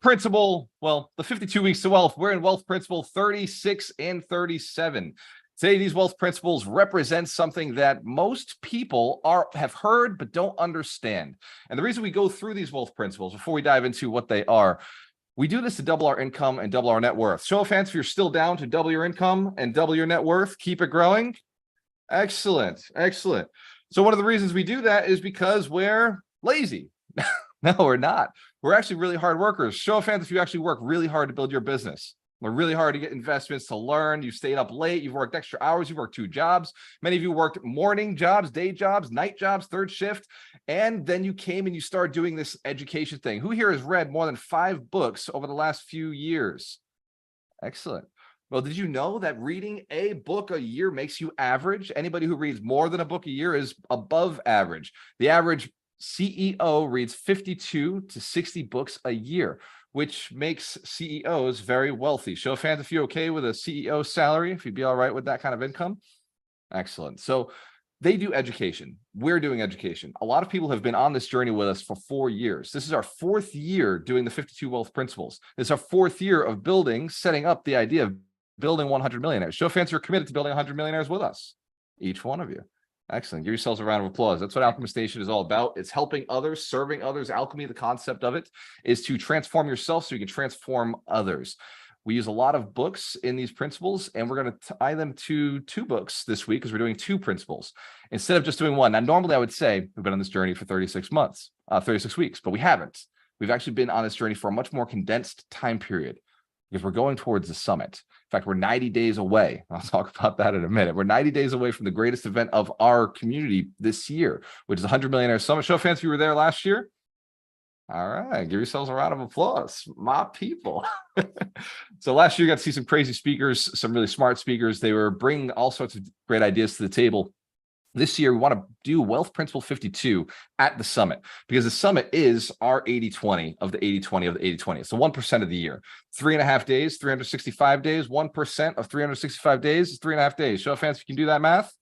Principle, well, the 52 weeks to wealth. We're in wealth principle 36 and 37. Today, these wealth principles represent something that most people have heard but don't understand. And the reason we go through these wealth principles before we dive into what they are, we do this to double our income and double our net worth. Show of hands if you're still down to double your income and double your net worth. Keep it growing. Excellent. Excellent. So one of the reasons we do that is because we're lazy. No, we're not. We're actually really hard workers. Show of hands if you actually work really hard to build your business. We're really hard to get investments, to learn. You stayed up late. You've worked extra hours. You've worked 2 jobs. Many of you worked morning jobs, day jobs, night jobs, third shift. And then you came and you started doing this education thing. Who here has read more than 5 books over the last few years? Excellent. Well, did you know that reading a book a year makes you average? Anybody who reads more than a book a year is above average. The average CEO reads 52 to 60 books a year, which makes CEOs very wealthy. Show of hands if you're okay with a CEO salary, if you'd be all right with that kind of income. Excellent. So they do education. We're doing education. A lot of people have been on this journey with us for 4 years. This is our 4th year doing the 52 wealth principles. This is our 4th year of setting up the idea of building 100 millionaires. Show of hands, you're committed to building 100 millionaires with us. Each one of you. Excellent. Give yourselves a round of applause. That's what Alchemist Nation is all about. It's helping others, serving others. Alchemy, the concept of it is to transform yourself so you can transform others. We use a lot of books in these principles, and we're going to tie them to 2 books this week because we're doing 2 principles instead of just doing one. Now, normally I would say we've been on this journey for 36 weeks, but we haven't. We've actually been on this journey for a much more condensed time period because we're going towards the summit. In fact, we're 90 days away. I'll talk about that in a minute. We're 90 days away from the greatest event of our community this year, which is the 100 Millionaire Summit. Show of hands if you were there last year. All right, give yourselves a round of applause, my people. So last year, you got to see some crazy speakers, some really smart speakers. They were bringing all sorts of great ideas to the table. This year, we want to do Wealth Principle 52 at the summit because the summit is our 80-20 of the 80-20 of the 80-20. It's the 1% of the year. 3.5 days, 365 days, 1% of 365 days is 3.5 days. Show of hands if you can do that math.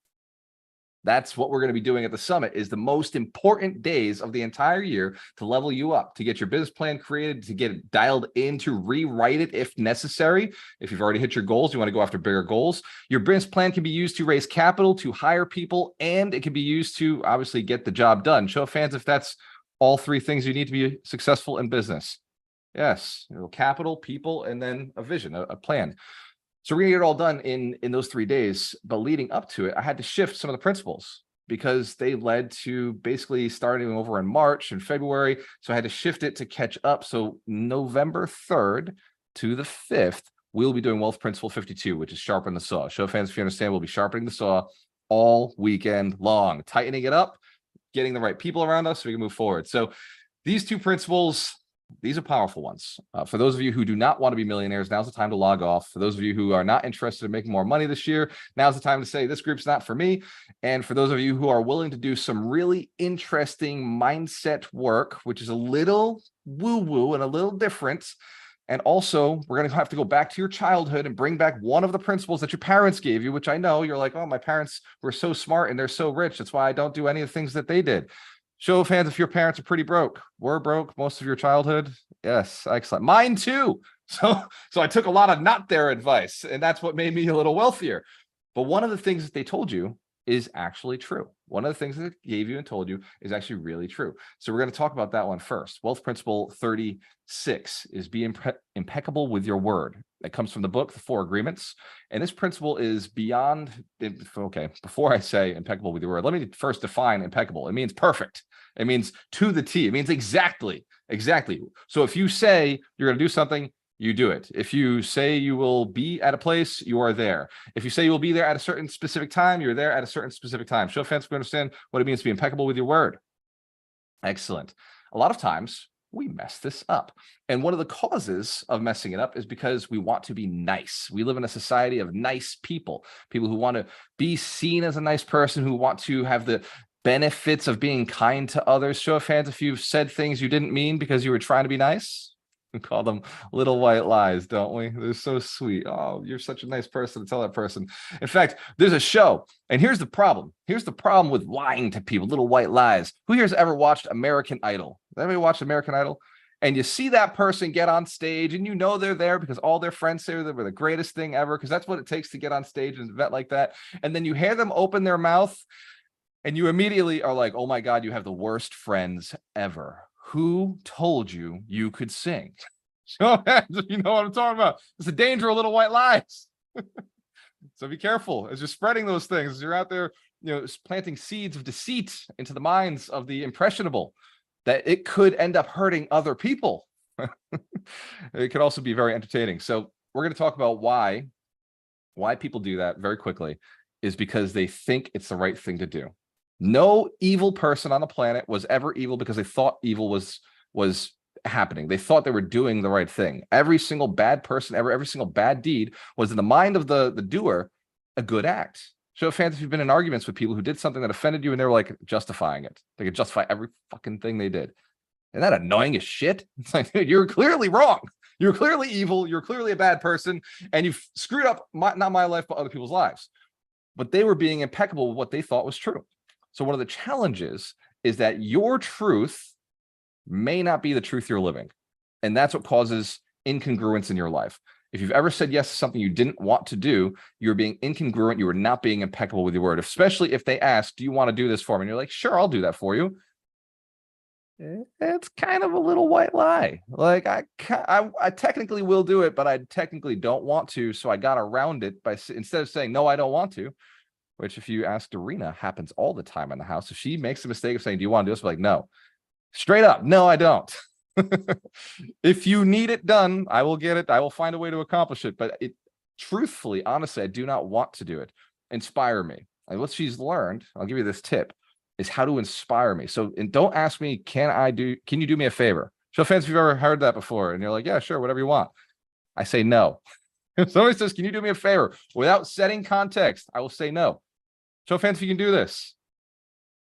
That's what we're going to be doing at the summit, is the most important days of the entire year to level you up, to get your business plan created, to get it dialed in, to rewrite it if necessary. If you've already hit your goals, you want to go after bigger goals. Your business plan can be used to raise capital, to hire people, and it can be used to obviously get the job done. Show of hands if that's all 3 things you need to be successful in business. Yes, capital, people, and then a vision, a plan. So we're going to get it all done in those 3 days, but leading up to it, I had to shift some of the principles because they led to basically starting over in March and February. So I had to shift it to catch up. So November 3rd to the 5th, we'll be doing Wealth Principle 52, which is Sharpen the Saw. Show of hands if you understand, we'll be sharpening the saw all weekend long, tightening it up, getting the right people around us so we can move forward. So these 2 principles, these are powerful ones. For those of you who do not want to be millionaires, now's the time to log off. For those of you who are not interested in making more money this year, now's the time to say this group's not for me. And for those of you who are willing to do some really interesting mindset work, which is a little woo-woo and a little different, and also we're going to have to go back to your childhood and bring back one of the principles that your parents gave you, which I know you're like, oh, my parents were so smart and they're so rich. That's why I don't do any of the things that they did. Show of hands if your parents are pretty broke. Were broke most of your childhood? Yes, excellent. Mine too. So I took a lot of not their advice, and that's what made me a little wealthier. But one of the things that they told you is actually true. One of the things that they gave you and told you is actually really true. So we're going to talk about that one first. Wealth Principle 36 is be impeccable with your word. That comes from the book, The 4 Agreements. And this principle is beyond, okay, before I say impeccable with your word, let me first define impeccable. It means perfect. It means to the T. It means exactly. So if you say you're going to do something, you do it. If you say you will be at a place, you are there. If you say you will be there at a certain specific time, you're there at a certain specific time. Show of hands if you understand what it means to be impeccable with your word. Excellent. A lot of times we mess this up. And one of the causes of messing it up is because we want to be nice. We live in a society of nice people, people who want to be seen as a nice person, who want to have the benefits of being kind to others. Show of hands if you've said things you didn't mean because you were trying to be nice. We call them little white lies, don't we? They're so sweet. Oh, you're such a nice person to tell that person. In fact, there's a show, and here's the problem. Here's the problem with lying to people, little white lies. Who here has ever watched American Idol? Has anybody watched American Idol? and you see that person get on stage, and you know they're there because all their friends say they were the greatest thing ever, because that's what it takes to get on stage in an event like that. And then you hear them open their mouth, and you immediately are like, oh my God, you have the worst friends ever. Who told you you could sing? So you know what I'm talking about. It's the danger of little white lies. So be careful as you're spreading those things, as you're out there, planting seeds of deceit into the minds of the impressionable, that it could end up hurting other people. It could also be very entertaining. So we're going to talk about why people do that very quickly, is because they think it's the right thing to do. No evil person on the planet was ever evil because they thought evil was happening. They thought they were doing the right thing. Every single bad person ever, every single bad deed was in the mind of the doer a good act. Show of hands if you've been in arguments with people who did something that offended you and they were like justifying it. They could justify every fucking thing they did. Isn't that annoying as shit? It's like, dude, you're clearly wrong. You're clearly evil. You're clearly a bad person. And you've screwed up not my life, but other people's lives. But they were being impeccable with what they thought was true. So one of the challenges is that your truth may not be the truth you're living. And that's what causes incongruence in your life. If you've ever said yes to something you didn't want to do, you're being incongruent. You are not being impeccable with your word, especially if they ask, do you want to do this for me? And you're like, sure, I'll do that for you. It's kind of a little white lie. Like I technically will do it, but I technically don't want to. So I got around it by, instead of saying, no, I don't want to, which if you ask Dorina happens all the time in the house. If she makes a mistake of saying, do you want to do this? We're like, no, straight up. No, I don't. If you need it done, I will get it. I will find a way to accomplish it. But truthfully, honestly, I do not want to do it. Inspire me. And what she's learned, I'll give you this tip, is how to inspire me. So, and don't ask me, can you do me a favor? Show of hands if you've ever heard that before. And you're like, yeah, sure, whatever you want. I say no. If somebody says, can you do me a favor? Without setting context, I will say no. Show of hands if you can do this.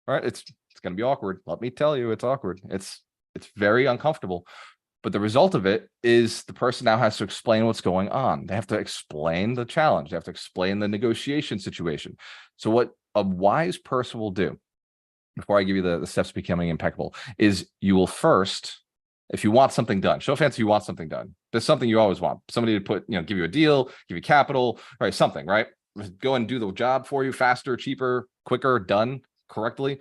All right, it's going to be awkward. Let me tell you, it's awkward. It's very uncomfortable. But the result of it is the person now has to explain what's going on. They have to explain the challenge. They have to explain the negotiation situation. So what a wise person will do, before I give you the steps to becoming impeccable, is you will first, if you want something done, show of hands if you want something done. There's something you always want. Somebody to give you a deal, give you capital, right? Something, right? Go and do the job for you faster, cheaper, quicker, done correctly.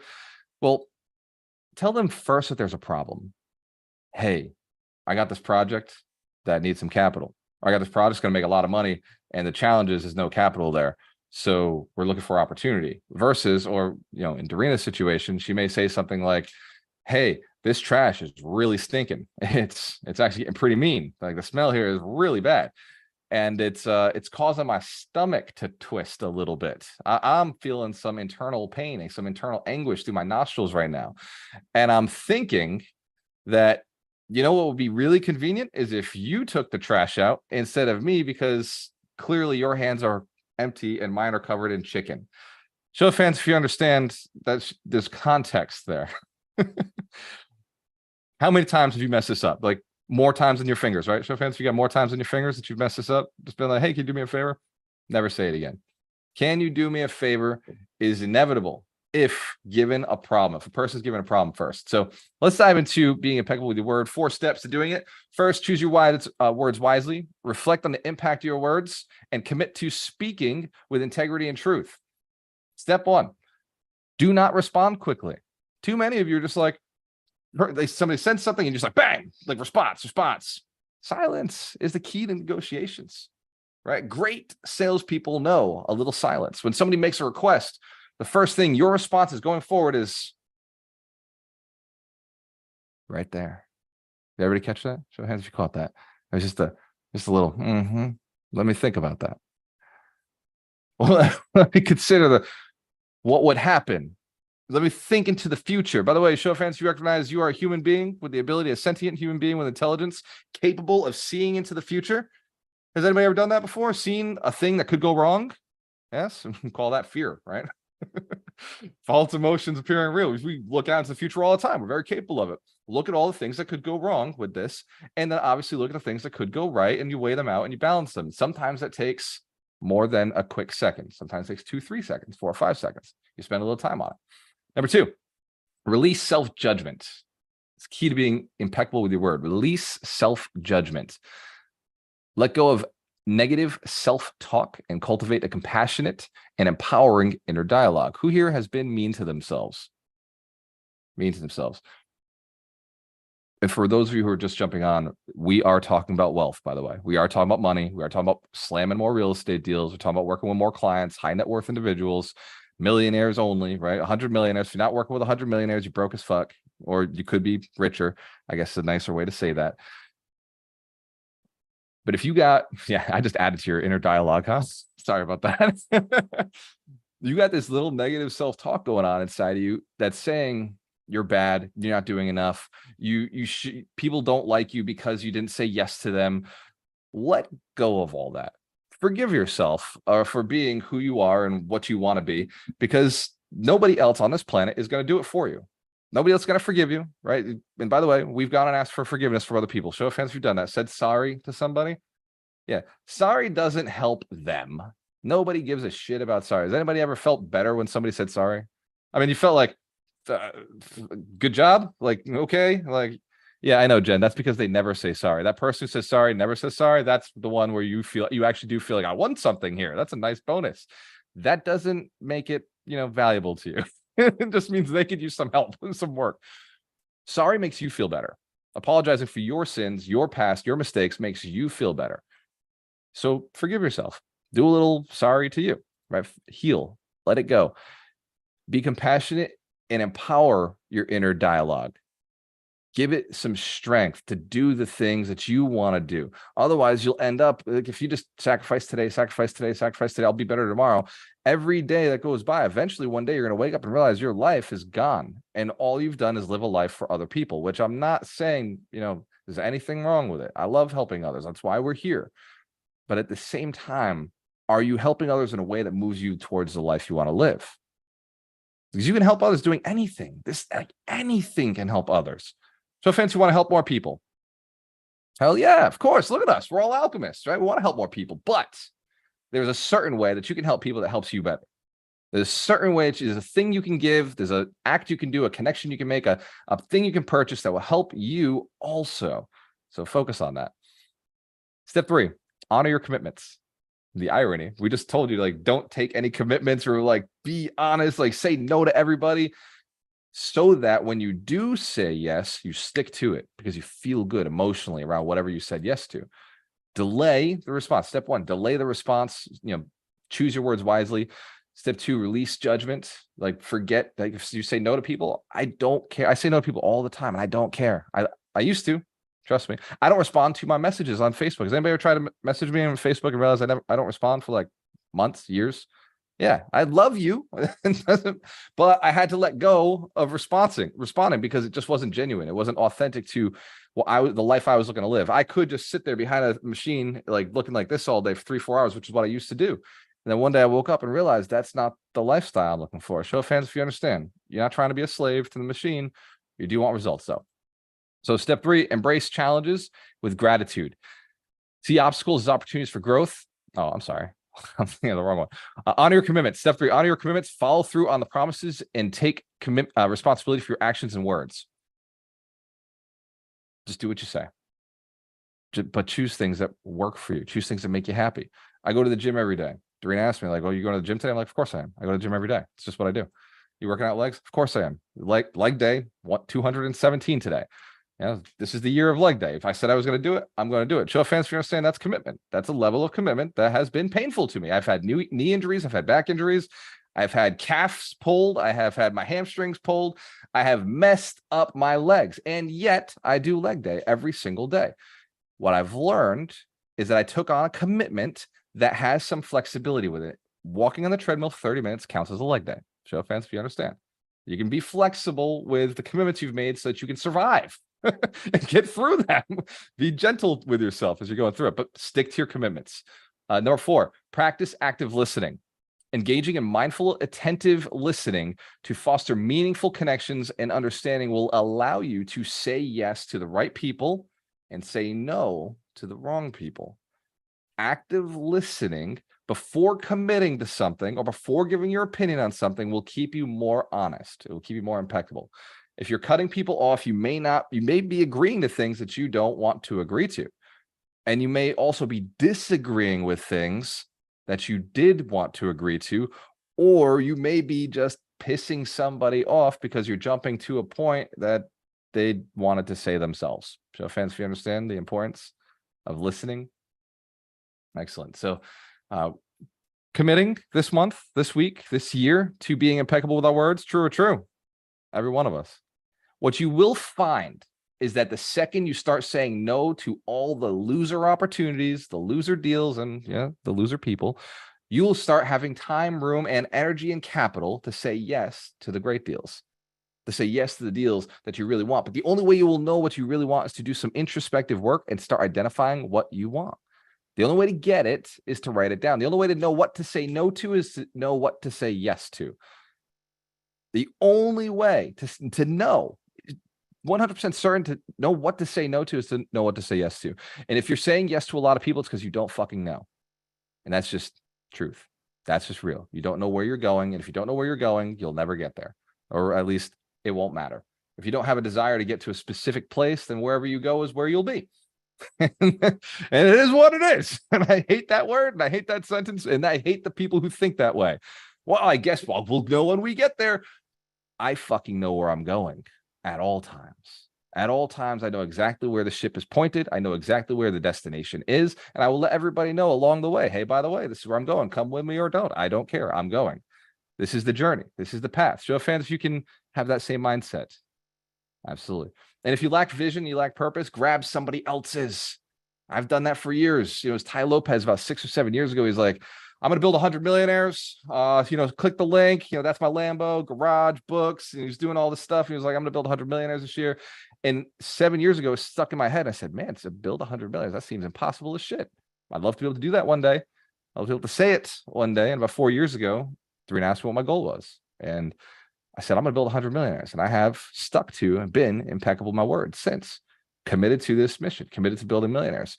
Well, tell them first that there's a problem. Hey, I got this project that needs some capital. I got this project going to make a lot of money, and the challenge is there's no capital there. So we're looking for opportunity. Versus, or in Dorina's situation, she may say something like, hey, this trash is really stinking. It's actually getting pretty mean. Like the smell here is really bad. And it's causing my stomach to twist a little bit. I'm feeling some internal pain and some internal anguish through my nostrils right now. And I'm thinking that, what would be really convenient is if you took the trash out instead of me, because clearly your hands are empty and mine are covered in chicken. Show of hands if you understand that there's context there. How many times have you messed this up? Like, more times than your fingers, right? Show of hands if you got more times than your fingers that you've messed this up. Just been like, hey, can you do me a favor? Never say it again. Can you do me a favor is inevitable if given a problem, if a person's given a problem first. So let's dive into being impeccable with your word. 4 steps to doing it. First, choose your words wisely, reflect on the impact of your words, and commit to speaking with integrity and truth. Step 1, do not respond quickly. Too many of you are just like, somebody sends something and you're just like, bang, like response. Silence is the key to negotiations, right? Great salespeople know a little silence. When somebody makes a request, the first thing your response is going forward is right there. Did everybody catch that? Show of hands if you caught that. It was just a little, let me think about that. Well, let me consider what would happen. Let me think into the future. By the way, show of hands if you recognize you are a human being with the ability, a sentient human being with intelligence, capable of seeing into the future. Has anybody ever done that before? Seen a thing that could go wrong? Yes, we can call that fear, right? False emotions appearing real. We look out into the future all the time. We're very capable of it. Look at all the things that could go wrong with this, and then obviously look at the things that could go right, and you weigh them out and you balance them. Sometimes that takes more than a quick second. Sometimes it takes 2-3 seconds, 4 or 5 seconds. You spend a little time on it. Number 2, release self-judgment. It's key to being impeccable with your word. Release self-judgment. Let go of negative self-talk and cultivate a compassionate and empowering inner dialogue. Who here has been mean to themselves? Mean to themselves. And for those of you who are just jumping on, we are talking about wealth, by the way. We are talking about money. We are talking about slamming more real estate deals. We're talking about working with more clients, high net worth individuals, millionaires only, right? 100 millionaires. If you're not working with 100 millionaires, you're broke as fuck, or you could be richer. I guess is a nicer way to say that. But if you got, yeah, I just added to your inner dialogue, huh? Sorry about that. You got this little negative self-talk going on inside of you that's saying you're bad, you're not doing enough, people don't like you because you didn't say yes to them. Let go of all that. Forgive yourself for being who you are and what you want to be, because nobody else on this planet is going to do it for you. Nobody else is going to forgive you, right? And by the way, we've gone and asked for forgiveness from other people. Show of hands if you've done that. Said sorry to somebody. Yeah, sorry doesn't help them. Nobody gives a shit about sorry. Has anybody ever felt better when somebody said sorry? I mean, you felt like, good job, like, okay, like, yeah, I know, Jen, that's because they never say sorry. That person who says sorry never says sorry. That's the one where you feel, you actually do feel like I won something here. That's a nice bonus. That doesn't make it, valuable to you. It just means they could use some help and some work. Sorry makes you feel better. Apologizing for your sins, your past, your mistakes makes you feel better. So forgive yourself. Do a little sorry to you, right? Heal, let it go. Be compassionate and empower your inner dialogue. Give it some strength to do the things that you want to do. Otherwise, you'll end up, like, if you just sacrifice today, I'll be better tomorrow. Every day that goes by, eventually one day you're going to wake up and realize your life is gone. And all you've done is live a life for other people, which I'm not saying, there's anything wrong with it. I love helping others. That's why we're here. But at the same time, are you helping others in a way that moves you towards the life you want to live? Because you can help others doing anything. Anything can help others. So fans who want to help more people. Hell yeah, of course. Look at us. We're all alchemists, right? We want to help more people. But there's a certain way that you can help people that helps you better. There's a certain way, there's a thing you can give, there's an act you can do, a connection you can make, a thing you can purchase that will help you also. So focus on that. Step 3, honor your commitments. The irony, we just told you, like, don't take any commitments, or like, be honest, like, say no to everybody, so that when you do say yes, you stick to it because you feel good emotionally around whatever you said yes to. Delay the response. Step 1, delay the response, choose your words wisely. Step 2, release judgment. Like, forget, like, if you say no to people, I don't care. I say no to people all the time and I don't care. I used to. Trust me. I don't respond to my messages on Facebook. Has anybody ever tried to message me on Facebook and realize I don't respond for like months, years? Yeah, I love you, but I had to let go of responding because it just wasn't genuine. It wasn't authentic to the life I was looking to live. I could just sit there behind a machine, like looking like this all day for 3-4 hours, which is what I used to do. And then one day I woke up and realized that's not the lifestyle I'm looking for. Show of hands if you understand. You're not trying to be a slave to the machine. You do want results, though. So step 3, embrace challenges with gratitude. See obstacles as opportunities for growth. Oh, I'm sorry. I'm thinking of the wrong one. Honor your commitments. Step 3, honor your commitments, follow through on the promises, and take responsibility for your actions and words. Just do what you say. But choose things that work for you. Choose things that make you happy. I go to the gym every day. Doreen asked me, like, oh, you going to the gym today? I'm like, of course I am. I go to the gym every day. It's just what I do. You working out legs? Of course I am. Leg day, 217 today. This is the year of leg day. If I said I was going to do it, I'm going to do it. Show of hands if you understand that's commitment. That's a level of commitment that has been painful to me. I've had knee injuries. I've had back injuries. I've had calves pulled. I have had my hamstrings pulled. I have messed up my legs. And yet I do leg day every single day. What I've learned is that I took on a commitment that has some flexibility with it. Walking on the treadmill for 30 minutes counts as a leg day. Show of hands if you understand. You can be flexible with the commitments you've made so that you can survive. And get through that. Be gentle with yourself as you're going through it, but stick to your commitments. Number 4, practice active listening. Engaging in mindful, attentive listening to foster meaningful connections and understanding will allow you to say yes to the right people and say no to the wrong people. Active listening before committing to something or before giving your opinion on something will keep you more honest. It will keep you more impeccable. If you're cutting people off, you may be agreeing to things that you don't want to agree to. And you may also be disagreeing with things that you did want to agree to, or you may be just pissing somebody off because you're jumping to a point that they wanted to say themselves. Show of hands if you understand the importance of listening. Excellent. So committing this month, this week, this year to being impeccable with our words, true or true? Every one of us. What you will find is that the second you start saying no to all the loser opportunities, the loser deals, and the loser people, you will start having time, room, and energy and capital to say yes to the great deals, to say yes to the deals that you really want. But the only way you will know what you really want is to do some introspective work and start identifying what you want. The only way to get it is to write it down. The only way to know what to say no to is to know what to say yes to. The only way to know 100% certain to know what to say no to is to know what to say yes to. And if you're saying yes to a lot of people, it's because you don't fucking know. And that's just truth. That's just real. You don't know where you're going. And if you don't know where you're going, you'll never get there. Or at least it won't matter. If you don't have a desire to get to a specific place, then wherever you go is where you'll be. And it is what it is. And I hate that word, and I hate that sentence, and I hate the people who think that way. Well, I guess we'll know when we get there. I fucking know where I'm going at all times. At all times, I know exactly where the ship is pointed. I know exactly where the destination is, and I will let everybody know along the way, hey, by the way, this is where I'm going. Come with me or don't. I don't care. I'm going. This is the journey. This is the path. Show of hands if you can have that same mindset. Absolutely. And if you lack vision, you lack purpose, grab somebody else's. I've done that for years. It was Ty Lopez about 6 or 7 years ago. He's like, I'm going to build 100 millionaires. Click the link. That's my Lambo, garage, books. And he was doing all this stuff. He was like, I'm going to build 100 millionaires this year. And 7 years ago, it was stuck in my head. I said, man, to build 100 millionaires, that seems impossible as shit. I'd love to be able to do that one day. I'll be able to say it one day. And about 4 years ago, Doreen asked me what my goal was. And I said, I'm going to build 100 millionaires. And I have stuck to and been impeccable with my word since. Committed to this mission, committed to building millionaires.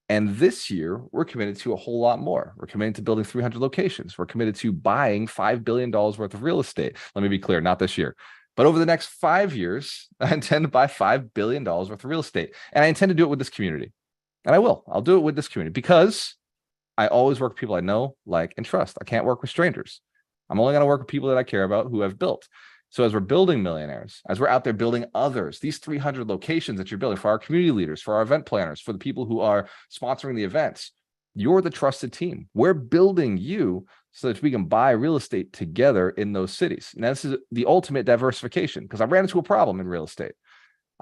And this year, we're committed to a whole lot more. We're committed to building 300 locations. We're committed to buying $5 billion worth of real estate. Let me be clear, not this year. But over the next 5 years, I intend to buy $5 billion worth of real estate. And I intend to do it with this community. And I will. I'll do it with this community because I always work with people I know, like, and trust. I can't work with strangers. I'm only going to work with people that I care about who have built. So as we're building millionaires, as we're out there building others, these 300 locations that you're building for our community leaders, for our event planners, for the people who are sponsoring the events, you're the trusted team. We're building you so that we can buy real estate together in those cities. And this is the ultimate diversification because I ran into a problem in real estate.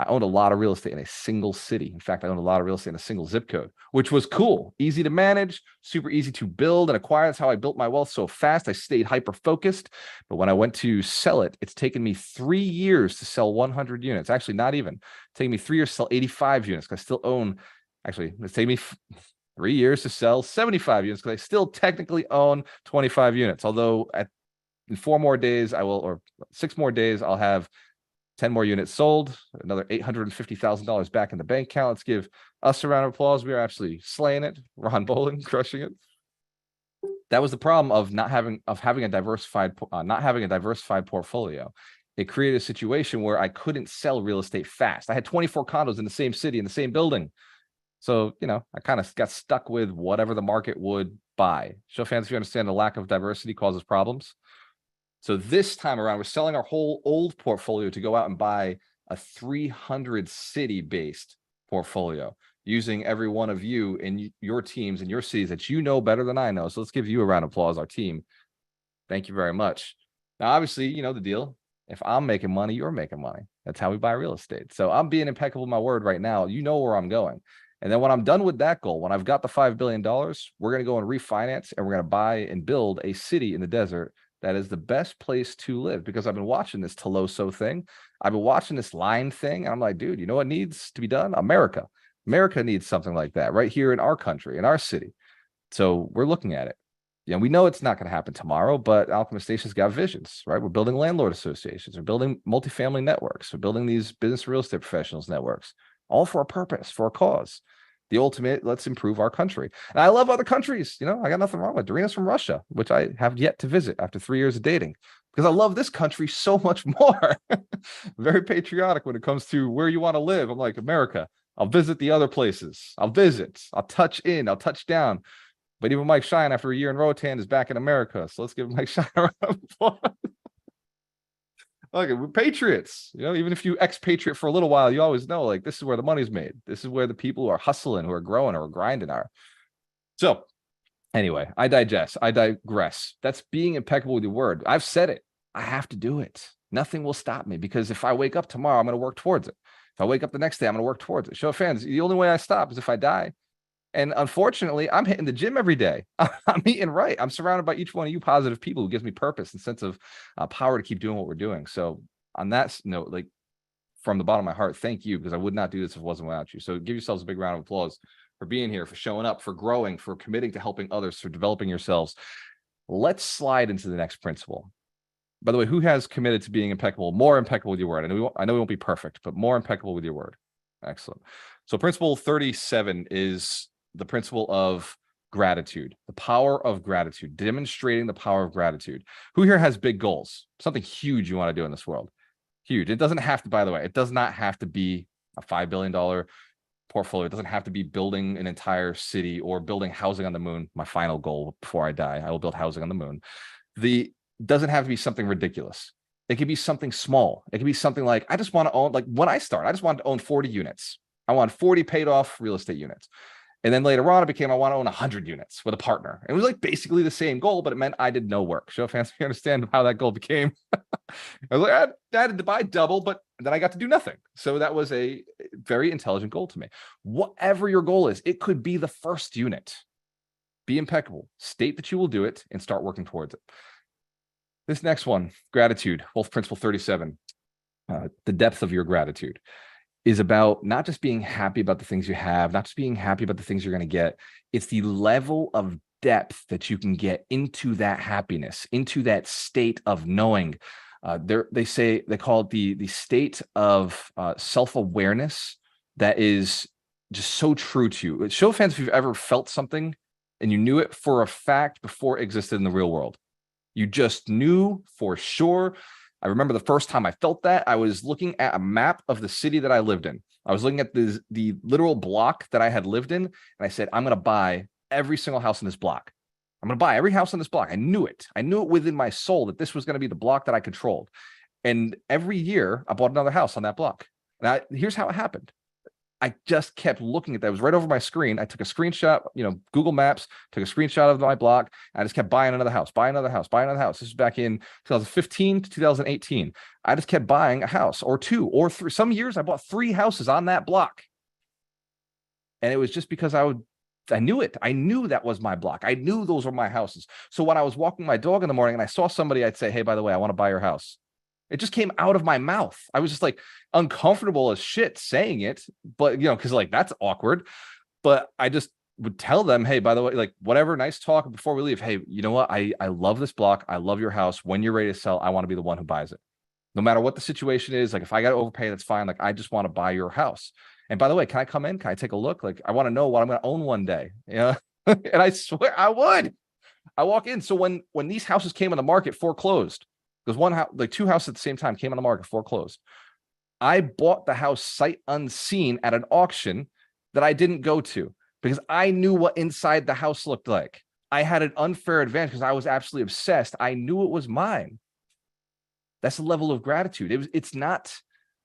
I owned a lot of real estate in a single city. In fact, I owned a lot of real estate in a single zip code, which was cool, easy to manage, super easy to build and acquire. That's how I built my wealth so fast. I stayed hyper-focused. But when I went to sell it, it's taken me 3 years to sell 100 units. Actually, not even. It's taken me 3 years to sell 85 units because I still own, actually, it's taken me 3 years to sell 75 units because I still technically own 25 units. Although in 4 more days, or 6 more days, I'll have 10 more units sold, another $850,000 back in the bank account. Let's give us a round of applause. We are absolutely slaying it. Ron Bowling, crushing it. That was the problem of not having a diversified portfolio. It created a situation where I couldn't sell real estate fast. I had 24 condos in the same city, in the same building. So, I kind of got stuck with whatever the market would buy. Show of hands if you understand the lack of diversity causes problems. So this time around, we're selling our whole old portfolio to go out and buy a 300 city-based portfolio using every one of you in your teams and your cities that you know better than I know. So let's give you a round of applause, our team. Thank you very much. Now, obviously, you know the deal. If I'm making money, you're making money. That's how we buy real estate. So I'm being impeccable with my word right now. You know where I'm going. And then when I'm done with that goal, when I've got the $5 billion, we're going to go and refinance and we're going to buy and build a city in the desert that is the best place to live because I've been watching this Teloso thing. I've been watching this line thing. And I'm like, dude, you know what needs to be done? America. America needs something like that right here in our country, in our city. So we're looking at it. We know it's not going to happen tomorrow, but Alchemist Nation's got visions, right? We're building landlord associations. We're building multifamily networks. We're building these business real estate professionals networks, all for a purpose, for a cause. The ultimate, let's improve our country. And I love other countries. I got nothing wrong with. Doreen's from Russia, which I have yet to visit after 3 years of dating because I love this country so much more. Very patriotic when it comes to where you want to live. I'm like, America, I'll visit the other places. I'll visit. I'll touch in. I'll touch down. But even Mike Shine, after a year in Roatan, is back in America. So let's give Mike Shine a round of applause. Look, we're patriots. You know, even if you expatriate for a little while, you always know, like, this is where the money's made. This is where the people who are hustling, who are growing, or grinding are. So anyway, I digress. That's being impeccable with your word. I've said it. I have to do it. Nothing will stop me, because if I wake up tomorrow, I'm going to work towards it. If I wake up the next day, I'm going to work towards it. Show of fans, the only way I stop is if I die. And unfortunately, I'm hitting the gym every day. I'm eating right. I'm surrounded by each one of you positive people who gives me purpose and sense of power to keep doing what we're doing. So on that note, like, from the bottom of my heart, thank you, because I would not do this if it wasn't without you. So give yourselves a big round of applause for being here, for showing up, for growing, for committing to helping others, for developing yourselves. Let's slide into the next principle. By the way, who has committed to being impeccable, more impeccable with your word? I know we won't be perfect, but more impeccable with your word. Excellent. So principle 37 is the principle of gratitude, the power of gratitude, demonstrating the power of gratitude. Who here has big goals, something huge you want to do in this world? Huge. It doesn't have to, by the way, it does not have to be a $5 billion portfolio. It doesn't have to be building an entire city or building housing on the moon. My final goal before I die, I will build housing on the moon. Doesn't have to be something ridiculous. It could be something small. It could be something like, I just want to own, like when I started, I just wanted to own 40 units. I want 40 paid off real estate units. And then later on, it became, I want to own 100 units with a partner. It was like basically the same goal, but it meant I did no work. Show of hands, you understand how that goal became. I was like, I had to buy double, but then I got to do nothing. So that was a very intelligent goal to me. Whatever your goal is, it could be the first unit. Be impeccable. State that you will do it and start working towards it. This next one, gratitude, Wealth Principle 37, the depth of your gratitude, is about not just being happy about the things you have, not just being happy about the things you're going to get. It's the level of depth that you can get into that happiness, into that state of knowing. They call it the state of self-awareness that is just so true to you. Show of hands if you've ever felt something and you knew it for a fact before it existed in the real world. You just knew for sure. I remember the first time I felt that, I was looking at a map of the city that I lived in. I was looking at the literal block that I had lived in, and I said, I'm going to buy every single house in this block. I'm going to buy every house on this block. I knew it. I knew it within my soul that this was going to be the block that I controlled. And every year, I bought another house on that block. And here's how it happened. I just kept looking at that. It was right over my screen. I took a screenshot, Google Maps, took a screenshot of my block. I just kept buying another house, buying another house, buying another house. This was back in 2015 to 2018. I just kept buying a house or two or three. Some years I bought 3 houses on that block. And it was just because I knew it. I knew that was my block. I knew those were my houses. So when I was walking my dog in the morning and I saw somebody, I'd say, hey, by the way, I want to buy your house. It just came out of my mouth. I was just like uncomfortable as shit saying it, but because like that's awkward. But I just would tell them, hey, by the way, like whatever, nice talk before we leave. Hey, you know what? I love this block. I love your house. When you're ready to sell, I want to be the one who buys it. No matter what the situation is, like if I got to overpay, that's fine. Like I just want to buy your house. And by the way, can I come in? Can I take a look? Like I want to know what I'm going to own one day. And I swear I would. I walk in. So when these houses came on the market, foreclosed, because one house, like 2 houses at the same time came on the market, foreclosed. I bought the house sight unseen at an auction that I didn't go to because I knew what inside the house looked like. I had an unfair advantage because I was absolutely obsessed. I knew it was mine. That's a level of gratitude. It's not,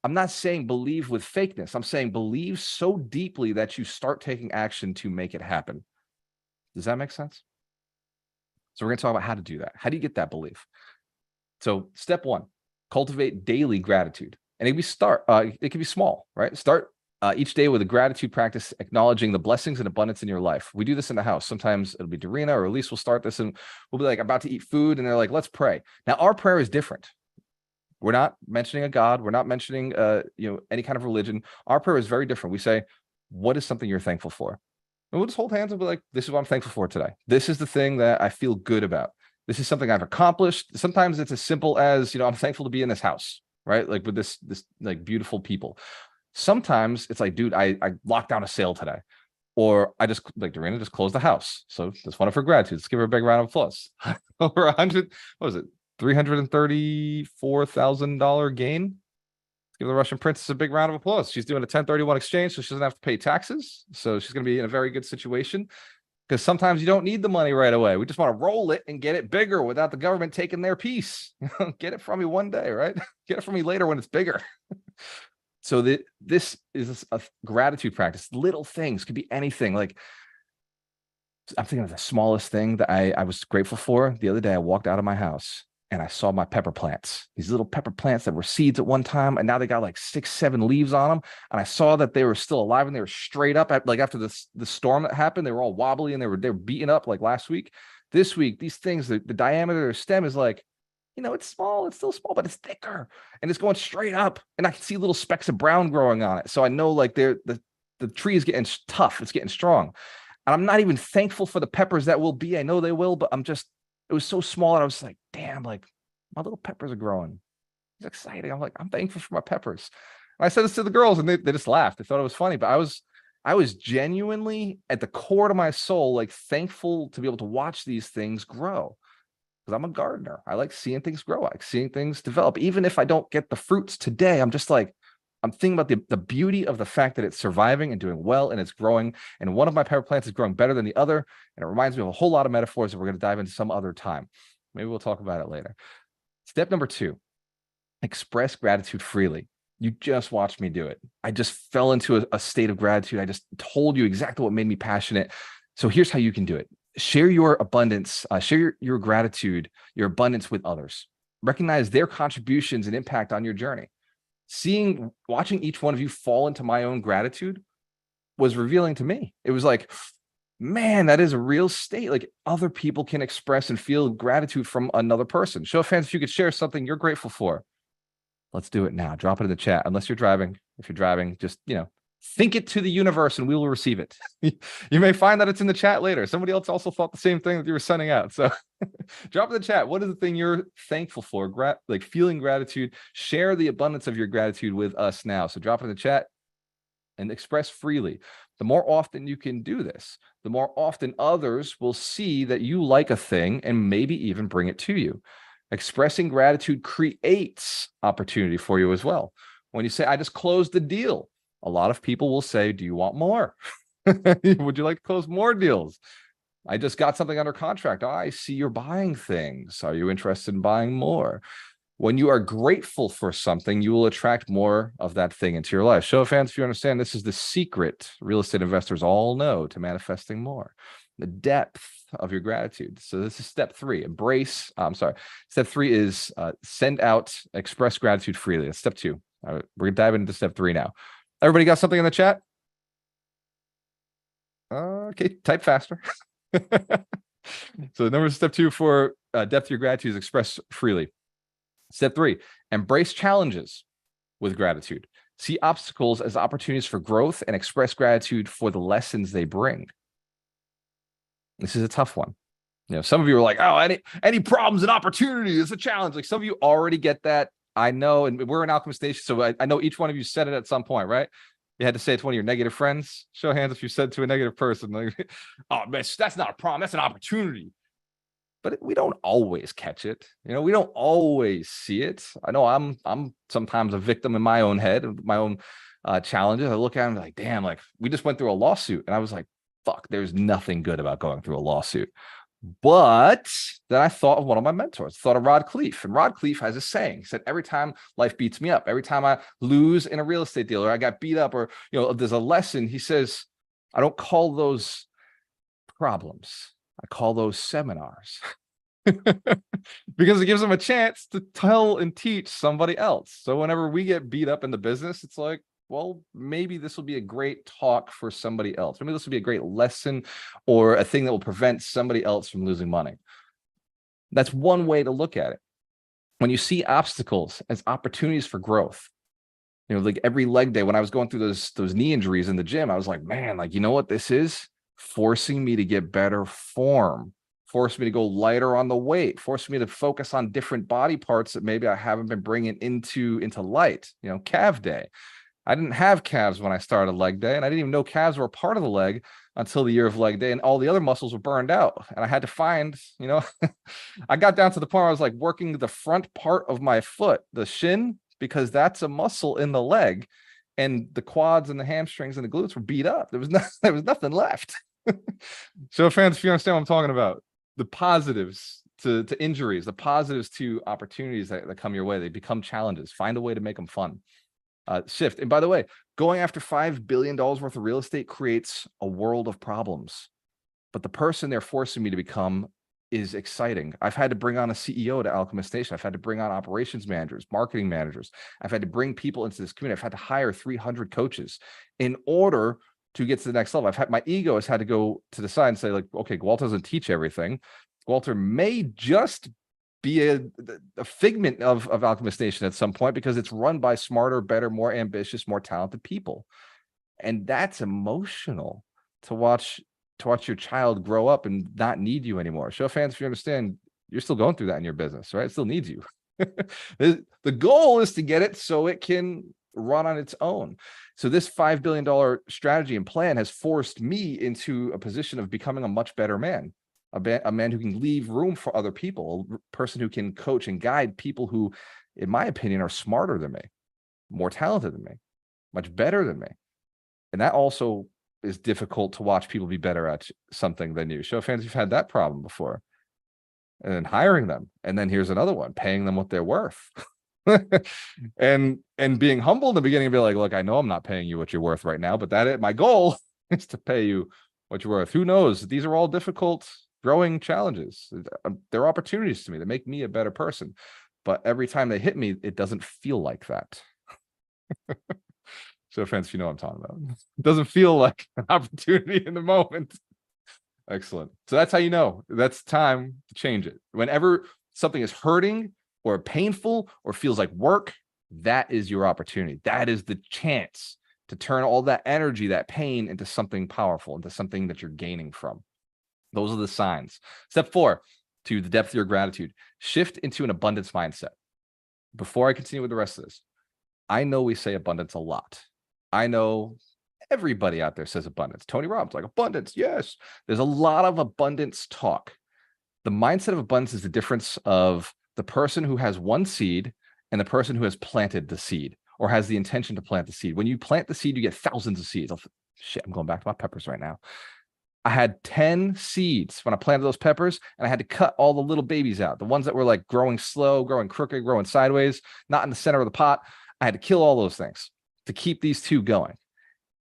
I'm not saying believe with fakeness. I'm saying believe so deeply that you start taking action to make it happen. Does that make sense? So we're going to talk about how to do that. How do you get that belief? So step 1, cultivate daily gratitude. And it can be small, right? Start each day with a gratitude practice, acknowledging the blessings and abundance in your life. We do this in the house. Sometimes it'll be Dorina or Elise will start this and we'll be like about to eat food. And they're like, let's pray. Now our prayer is different. We're not mentioning a God. We're not mentioning, any kind of religion. Our prayer is very different. We say, what is something you're thankful for? And we'll just hold hands and be like, this is what I'm thankful for today. This is the thing that I feel good about. This is something I've accomplished. Sometimes it's as simple as, I'm thankful to be in this house, right? Like with this like beautiful people. Sometimes it's like, dude, I locked down a sale today. Or I just, like Dorina just closed the house. So that's one of her gratitudes. Let's give her a big round of applause. Over 100, what was it? $334,000 gain. Give the Russian princess a big round of applause. She's doing a 1031 exchange, so she doesn't have to pay taxes. So she's going to be in a very good situation, because sometimes you don't need the money right away. We just want to roll it and get it bigger without the government taking their piece. Get it from me one day, right? Get it from me later when it's bigger. So this is a gratitude practice. Little things, could be anything. Like, I'm thinking of the smallest thing that I was grateful for. The other day, I walked out of my house and I saw my pepper plants, these little pepper plants that were seeds at one time, and now they got like 6, 7 leaves on them. And I saw that they were still alive and they were straight up. Like after the storm that happened, they were all wobbly and they were beaten up like last week. This week, these things, the diameter of their stem is like, it's small, it's still small, but it's thicker and it's going straight up. And I can see little specks of brown growing on it. So I know like the tree is getting tough, it's getting strong. And I'm not even thankful for the peppers that will be. I know they will, but it was so small. And I was like, damn, like my little peppers are growing. It's exciting. I'm like, I'm thankful for my peppers. And I said this to the girls and they just laughed. They thought it was funny, but I was genuinely at the core of my soul, like thankful to be able to watch these things grow. Because I'm a gardener. I like seeing things grow. I like seeing things develop. Even if I don't get the fruits today, I'm just like, I'm thinking about the beauty of the fact that it's surviving and doing well and it's growing. And one of my pepper plants is growing better than the other. And it reminds me of a whole lot of metaphors that we're going to dive into some other time. Maybe we'll talk about it later. Step number 2, express gratitude freely. You just watched me do it. I just fell into a state of gratitude. I just told you exactly what made me passionate. So here's how you can do it. Share your abundance, share your gratitude, your abundance with others. Recognize their contributions and impact on your journey. Watching each one of you fall into my own gratitude was revealing to me. It was like, man, that is a real state. Like other people can express and feel gratitude from another person. Show of hands if you could share something you're grateful for. Let's do it now. Drop it in the chat. Unless you're driving. If you're driving, just, think it to the universe and we will receive it. You may find that it's in the chat later. Somebody else also thought the same thing that you were sending out. So drop in the chat. What is the thing you're thankful for? Like feeling gratitude. Share the abundance of your gratitude with us now. So drop it in the chat and express freely. The more often you can do this, the more often others will see that you like a thing and maybe even bring it to you. Expressing gratitude creates opportunity for you as well. When you say, I just closed the deal, a lot of people will say, do you want more? Would you like to close more deals? I just got something under contract. Oh, I see you're buying things. Are you interested in buying more? When you are grateful for something, you will attract more of that thing into your life. Show of hands if you understand this is the secret real estate investors all know to manifesting more. The depth of your gratitude. So this is step 3. Step 3 is send out, express gratitude freely. That's step 2. We're going to dive into step 3 now. Everybody got something in the chat? Okay, type faster. So number step 2 for depth of your gratitude is express freely. Step 3, embrace challenges with gratitude. See obstacles as opportunities for growth and express gratitude for the lessons they bring. This is a tough one. Some of you are like, oh, any problems and opportunity is a challenge. Like some of you already get that. I know, and we're in Alchemist Nation, so I know each one of you said it at some point, right? You had to say it to one of your negative friends. Show of hands if you said to a negative person, like, oh, man, that's not a problem. That's an opportunity. But we don't always catch it. We don't always see it. I know I'm sometimes a victim in my own head of my own challenges. I look at them like, damn, like we just went through a lawsuit. And I was like, fuck, there's nothing good about going through a lawsuit. But then I thought of one of my mentors, thought of Rod Khleif. And Rod Khleif has a saying. He said, every time life beats me up, every time I lose in a real estate deal or I got beat up or, there's a lesson, he says, I don't call those problems. I call those seminars. Because it gives them a chance to tell and teach somebody else. So whenever we get beat up in the business, it's like, well, maybe this will be a great talk for somebody else. Maybe this will be a great lesson or a thing that will prevent somebody else from losing money. That's one way to look at it. When you see obstacles as opportunities for growth, like every leg day when I was going through those knee injuries in the gym, I was like, man, like, you know what this is? Forcing me to get better form, forcing me to go lighter on the weight, forcing me to focus on different body parts that maybe I haven't been bringing into light, calf day. I didn't have calves when I started leg day, and I didn't even know calves were a part of the leg until the year of leg day, and all the other muscles were burned out. And I had to find, I got down to the point where I was like working the front part of my foot, the shin, because that's a muscle in the leg, and the quads and the hamstrings and the glutes were beat up. There was nothing left. So, fans, if you understand what I'm talking about, the positives to injuries, the positives to opportunities that come your way, they become challenges. Find a way to make them fun. Shift. And by the way, going after $5 billion worth of real estate creates a world of problems. But the person they're forcing me to become is exciting. I've had to bring on a CEO to Alchemist Nation. I've had to bring on operations managers, marketing managers. I've had to bring people into this community. I've had to hire 300 coaches in order to get to the next level. My ego has had to go to the side and say, like, okay, Walter doesn't teach everything. Walter may just be a figment of Alchemist Nation at some point, because it's run by smarter, better, more ambitious, more talented people. And that's emotional to watch your child grow up and not need you anymore. Show fans, if you understand, you're still going through that in your business, right? It still needs you. The goal is to get it so it can run on its own. So this $5 billion strategy and plan has forced me into a position of becoming a much better man. A man who can leave room for other people, a person who can coach and guide people who, in my opinion, are smarter than me, more talented than me, much better than me. And that also is difficult to watch people be better at something than you. Show fans, you've had that problem before. And then hiring them. And then here's another one, paying them what they're worth. and being humble in the beginning and be like, look, I know I'm not paying you what you're worth right now, but my goal is to pay you what you're worth. Who knows? These are all difficult growing challenges. They're opportunities to me. They make me a better person. But every time they hit me, it doesn't feel like that. So, friends, you know what I'm talking about. It doesn't feel like an opportunity in the moment. Excellent. So that's how you know that's time to change it. Whenever something is hurting or painful or feels like work, that is your opportunity. That is the chance to turn all that energy, that pain, into something powerful, into something that you're gaining from. Those are the signs. Step 4, to the depth of your gratitude. Shift into an abundance mindset. Before I continue with the rest of this, I know we say abundance a lot. I know everybody out there says abundance. Tony Robbins, like, abundance, yes. There's a lot of abundance talk. The mindset of abundance is the difference of the person who has one seed and the person who has planted the seed or has the intention to plant the seed. When you plant the seed, you get thousands of seeds. I'm going back to my peppers right now. I had 10 seeds when I planted those peppers, and I had to cut all the little babies out. The ones that were like growing slow, growing crooked, growing sideways, not in the center of the pot. I had to kill all those things to keep these two going,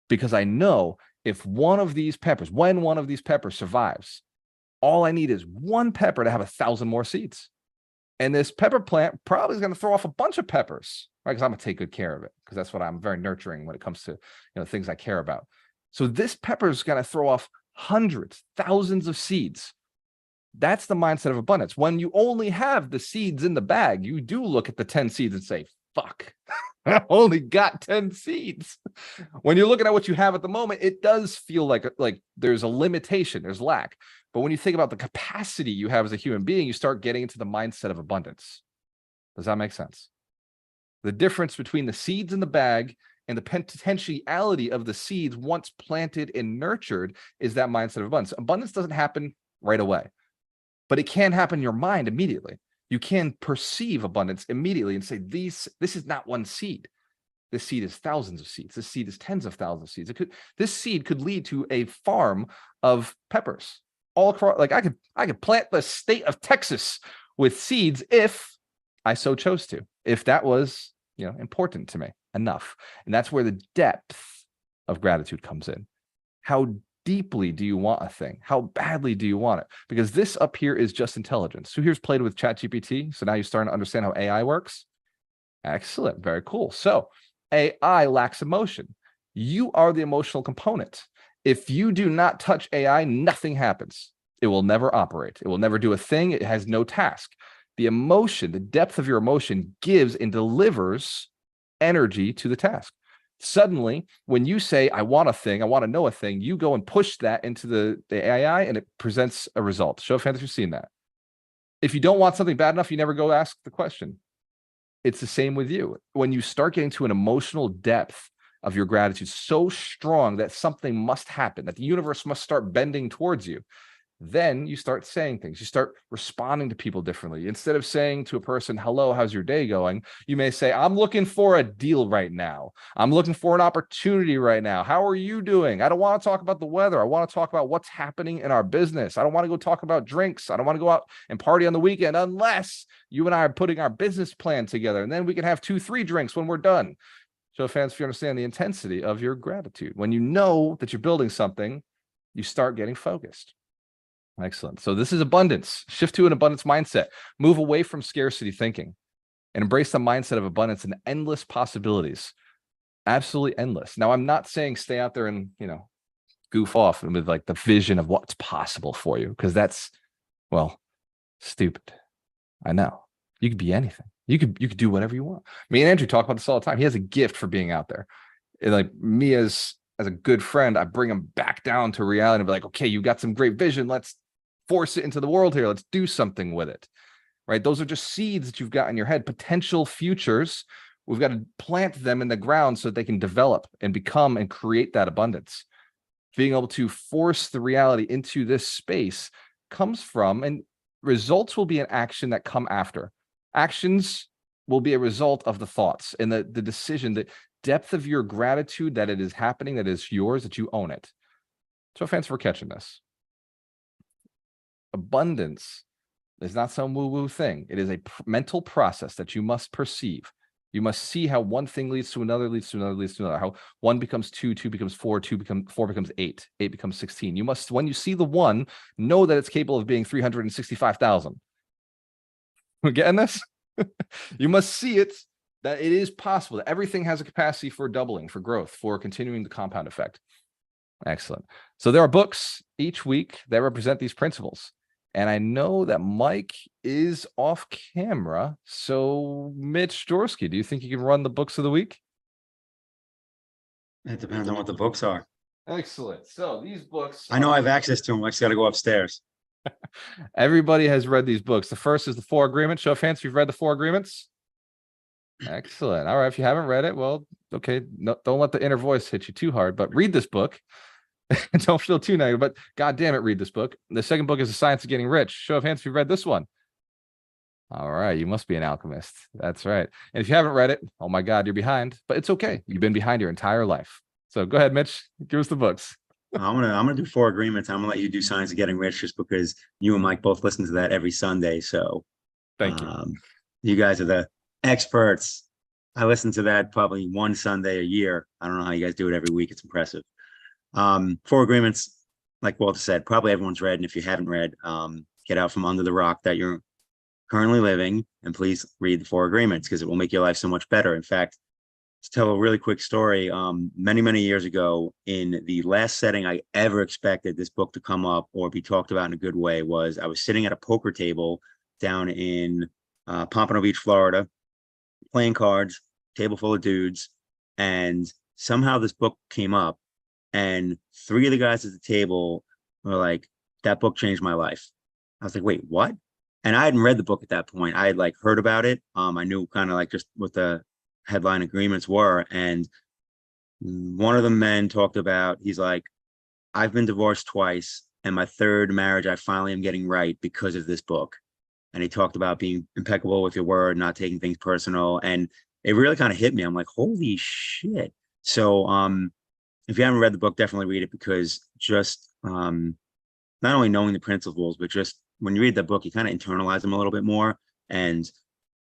because I know if when one of these peppers survives, all I need is one pepper to have 1,000 more seeds. And this pepper plant probably is going to throw off a bunch of peppers, right? Because I'm going to take good care of it, because that's what I'm very nurturing when it comes to, things I care about. So this pepper is going to throw off hundreds, thousands of seeds. That's the mindset of abundance. When you only have the seeds in the bag, you do look at the 10 seeds and say, fuck, I only got 10 seeds. When you're looking at what you have at the moment, it does feel like there's a limitation, there's lack. But when you think about the capacity you have as a human being, you start getting into the mindset of abundance. Does that make sense? The difference between the seeds in the bag and the potentiality of the seeds once planted and nurtured is that mindset of abundance. Abundance doesn't happen right away, but it can happen in your mind immediately. You can perceive abundance immediately and say, this is not one seed. This seed is thousands of seeds. This seed is tens of thousands of seeds. This seed could lead to a farm of peppers all across. Like, I could plant the state of Texas with seeds if I so chose to, if that was, important to me enough. And that's where the depth of gratitude comes in. How deeply do you want a thing? How badly do you want it? Because this up here is just intelligence. So here's played with ChatGPT. So now you're starting to understand how AI works. Excellent. Very cool. So AI lacks emotion. You are the emotional component. If you do not touch AI, nothing happens. It will never operate. It will never do a thing. It has no task. The emotion, the depth of your emotion gives and delivers energy to the task. Suddenly, when you say, I want a thing, I want to know a thing, you go and push that into the AI and it presents a result. Show of hands if you've seen that. If you don't want something bad enough, you never go ask the question. It's the same with you. When you start getting to an emotional depth of your gratitude so strong that something must happen, that the universe must start bending towards you, then you start saying things. You start responding to people differently. Instead of saying to a person, hello, how's your day going? You may say, I'm looking for a deal right now. I'm looking for an opportunity right now. How are you doing? I don't want to talk about the weather. I want to talk about what's happening in our business. I don't want to go talk about drinks. I don't want to go out and party on the weekend unless you and I are putting our business plan together. And then we can have 2-3 drinks when we're done. So fans, if you understand the intensity of your gratitude, when you know that you're building something, you start getting focused. Excellent. So this is abundance. Shift to an abundance mindset. Move away from scarcity thinking and embrace the mindset of abundance and endless possibilities. Absolutely endless. Now, I'm not saying stay out there and, goof off and with like the vision of what's possible for you, because that's, well, stupid. I know. You could be anything. You could do whatever you want. Me and Andrew talk about this all the time. He has a gift for being out there. And like me as a good friend, I bring him back down to reality and be like, okay, you got some great vision. Let's force it into the world here. Let's do something with it, right? Those are just seeds that you've got in your head, potential futures. We've got to plant them in the ground so that they can develop and become and create that abundance. Being able to force the reality into this space comes from, and results will be an action that come after. Actions will be a result of the thoughts and the decision, the depth of your gratitude that it is happening, that is yours, that you own it. So thanks for catching this. Abundance is not some woo-woo thing. It is a mental process that you must perceive. You must see how one thing leads to another, leads to another, leads to another. How 1 becomes 2, 2 becomes 4, 4 becomes 8, 8 becomes 16. You must, when you see the 1, know that it's capable of being 365,000. We're getting this? You must see it, that it is possible, that everything has a capacity for doubling, for growth, for continuing the compound effect. Excellent. So there are books each week that represent these principles. And I know that Mike is off camera. So Mitch Dorsky, do you think you can run the books of the week? It depends on what the books are. Excellent. So these books, I know I have access to them. I just got to go upstairs. Everybody has read these books. The first is the 4 Agreements. Show of hands if you've read the 4 Agreements. Excellent. All right. If you haven't read it, well, okay. No, don't let the inner voice hit you too hard, but read this book. Don't feel too negative, but God damn it, read this book. The second book is The Science of Getting Rich. Show of hands if you've read this one. All right. You must be an alchemist. That's right. And if you haven't read it, oh my God, you're behind, but it's okay. You've been behind your entire life. So go ahead, Mitch, give us the books. I'm gonna do 4 Agreements. I'm gonna let you do Science of Getting Rich just because you and Mike both listen to that every Sunday. So Thank you. You guys are the experts. I listen to that probably one Sunday a year. I don't know how you guys do it every week. It's impressive. 4 Agreements, like Walter said, probably everyone's read. And if you haven't read, get out from under the rock that you're currently living and please read the 4 Agreements because it will make your life so much better. In fact, to tell a really quick story, many years ago, in the last setting I ever expected this book to come up or be talked about in a good way was I was sitting at a poker table down in Pompano Beach, Florida, playing cards, table full of dudes, and somehow this book came up. And 3 of the guys at the table were like, that book changed my life. I was like, wait, what? And I hadn't read the book at that point. I had like heard about it. I knew kind of like just what the headline agreements were. And one of the men talked about, he's like, I've been divorced twice. And my 3rd marriage, I finally am getting right because of this book. And he talked about being impeccable with your word, not taking things personal. And it really kind of hit me. I'm like, holy shit. So, if you haven't read the book, definitely read it because just not only knowing the principles, but just when you read the book, you kind of internalize them a little bit more. And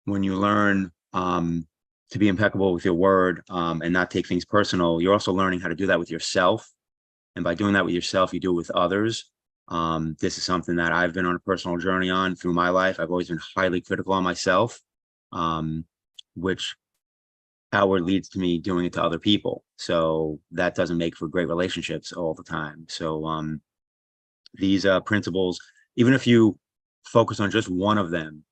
when you learn to be impeccable with your word and not take things personal, you're also learning how to do that with yourself. And by doing that with yourself, you do it with others. This is something that I've been on a personal journey on through my life. I've always been highly critical on myself, which outward leads to me doing it to other people. So that doesn't make for great relationships all the time. So these principles, even if you focus on just one of them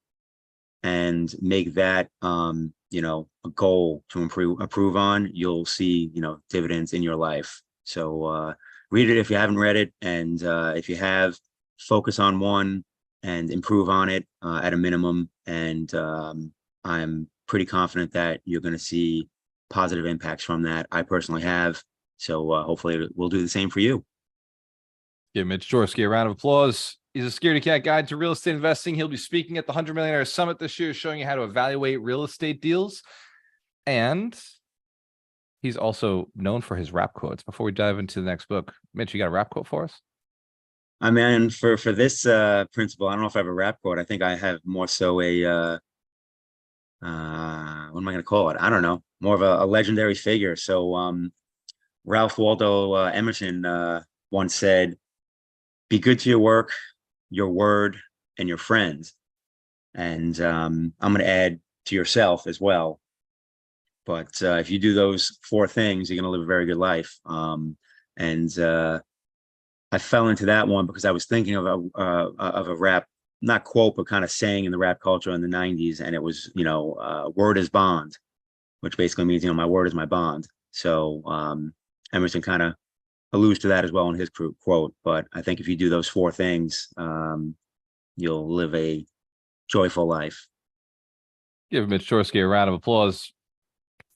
and make that, a goal to improve on, you'll see, dividends in your life. So read it if you haven't read it. And if you have, focus on one and improve on it at a minimum. And I'm pretty confident that you're going to see positive impacts from that. I personally have. So hopefully we'll do the same for you. Give Mitch Jorsky a round of applause. He's a Scaredy Cat guide to real estate investing. He'll be speaking at the 100 Millionaire Summit this year, showing you how to evaluate real estate deals. And he's also known for his rap quotes. Before we dive into the next book, Mitch, you got a rap quote for us? I mean, for this principle, I don't know if I have a rap quote. I think I have more so a what am I going to call it? I don't know. More of a legendary figure. So Ralph Waldo Emerson once said, "Be good to your work, your word, and your friends." And I'm going to add to yourself as well. But if you do those four things, you're going to live a very good life. And I fell into that one because I was thinking of a rap, not quote, but kind of saying in the rap culture in the 90s. And it was, word is bond, which basically means, my word is my bond. So Emerson kind of alludes to that as well in his quote. But I think if you do those four things, you'll live a joyful life. Give Mitch Jorsky a round of applause.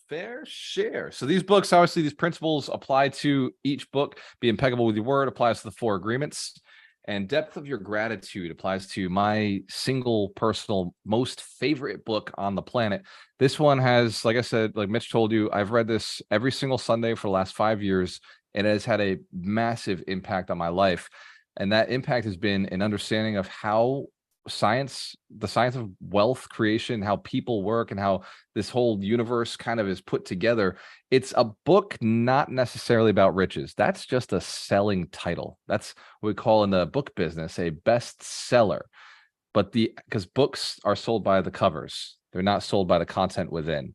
Fair share. So these books, obviously, these principles apply to each book. Be impeccable with your word applies to the 4 agreements. And depth of your gratitude applies to my single personal most favorite book on the planet. This one has, like I said, like Mitch told you, I've read this every single Sunday for the last 5 years, and it has had a massive impact on my life. And that impact has been an understanding of how the science of wealth creation, how people work, and how this whole universe kind of is put together. It's a book not necessarily about riches. That's just a selling title. That's what we call in the book business a bestseller. But because books are sold by the covers, they're not sold by the content within.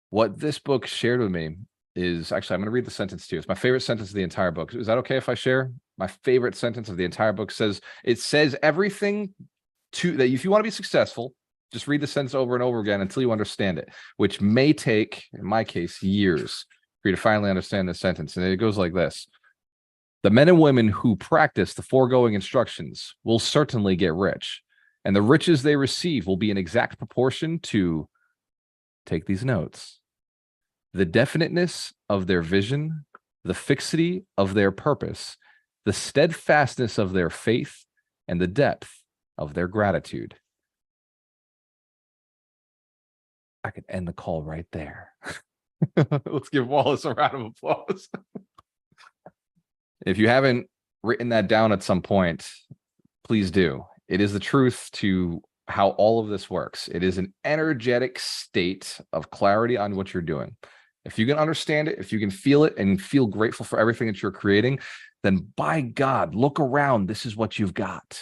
What this book shared with me is actually, I'm going to read the sentence to you. It's my favorite sentence of the entire book. Is that okay if I share? My favorite sentence of the entire book says everything that if you want to be successful, just read the sentence over and over again until you understand it, which may take, in my case, years for you to finally understand this sentence. And it goes like this: the men and women who practice the foregoing instructions will certainly get rich, and the riches they receive will be in exact proportion to, take these notes, the definiteness of their vision, the fixity of their purpose, the steadfastness of their faith, and the depth of their gratitude. I could end the call right there. Let's give Wallace a round of applause. If you haven't written that down at some point, please do. It is the truth to how all of this works. It is an energetic state of clarity on what you're doing. If you can understand it, if you can feel it and feel grateful for everything that you're creating, then by God, look around. This is what you've got.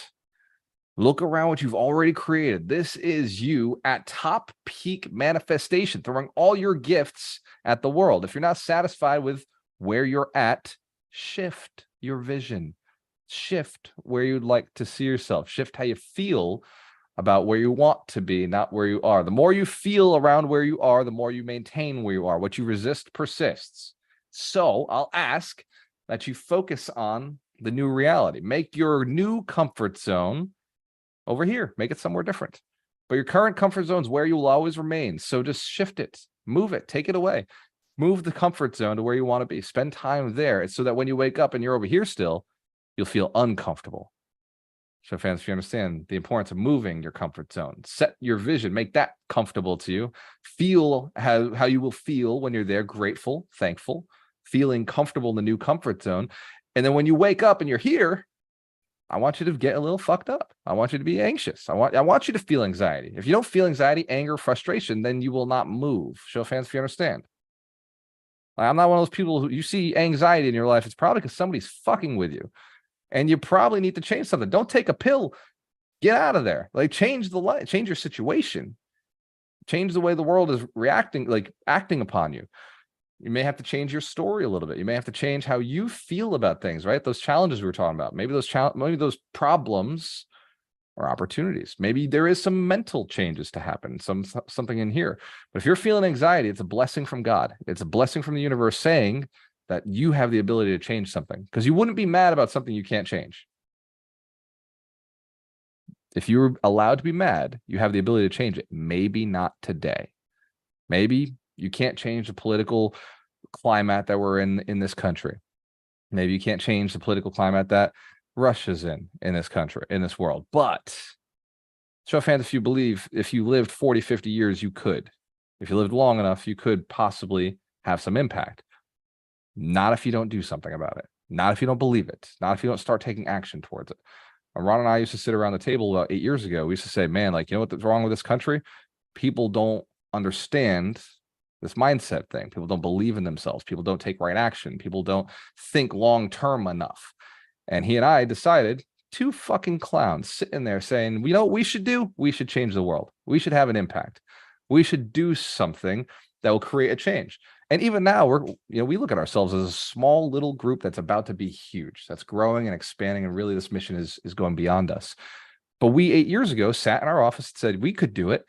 Look around what you've already created. This is you at top peak manifestation, throwing all your gifts at the world. If you're not satisfied with where you're at, shift your vision. Shift where you'd like to see yourself. Shift how you feel about where you want to be, not where you are. The more you feel around where you are, the more you maintain where you are. What you resist persists. So I'll ask that you focus on the new reality. Make your new comfort zone over here, make it somewhere different. But your current comfort zone is where you will always remain. So just shift it, move it, take it away. Move the comfort zone to where you want to be. Spend time there. It's so that when you wake up and you're over here still, you'll feel uncomfortable. So fans, if you understand the importance of moving your comfort zone, set your vision, make that comfortable to you. Feel how you will feel when you're there, grateful, thankful, feeling comfortable in the new comfort zone. And then when you wake up and you're here, I want you to get a little fucked up. I want you to be anxious. I want you to feel anxiety. If you don't feel anxiety, anger, frustration, then you will not move. Show of hands if you understand. I'm not one of those people who you see anxiety in your life. It's probably because somebody's fucking with you. And you probably need to change something. Don't take a pill. Get out of there. Change the light, change your situation. Change the way the world is reacting, acting upon you. You may have to change your story a little bit. You may have to change how you feel about things, right? Those challenges we were talking about. Maybe those problems are opportunities. Maybe there is some mental changes to happen, something in here. But if you're feeling anxiety, it's a blessing from God. It's a blessing from the universe saying that you have the ability to change something, because you wouldn't be mad about something you can't change. If you're allowed to be mad, you have the ability to change it. Maybe not today. Maybe You can't change the political climate that we're in this country. Maybe you can't change the political climate that Russia's in this country, in this world. But show of hands if you believe if you lived 40, 50 years, you could. If you lived long enough, you could possibly have some impact. Not if you don't do something about it. Not if you don't believe it. Not if you don't start taking action towards it. And Ron and I used to sit around the table about 8 years ago. We used to say, man, like, you know what's wrong with this country? People don't understand this mindset thing. People don't believe in themselves. People don't take right action. People don't think long term enough. And he and I decided, two fucking clowns sitting there saying, you know what we should do? We should change the world. We should have an impact. We should do something that will create a change. And even now, we look at ourselves as a small little group that's about to be huge, that's growing and expanding, and really this mission is going beyond us. But we 8 years ago sat in our office and said we could do it.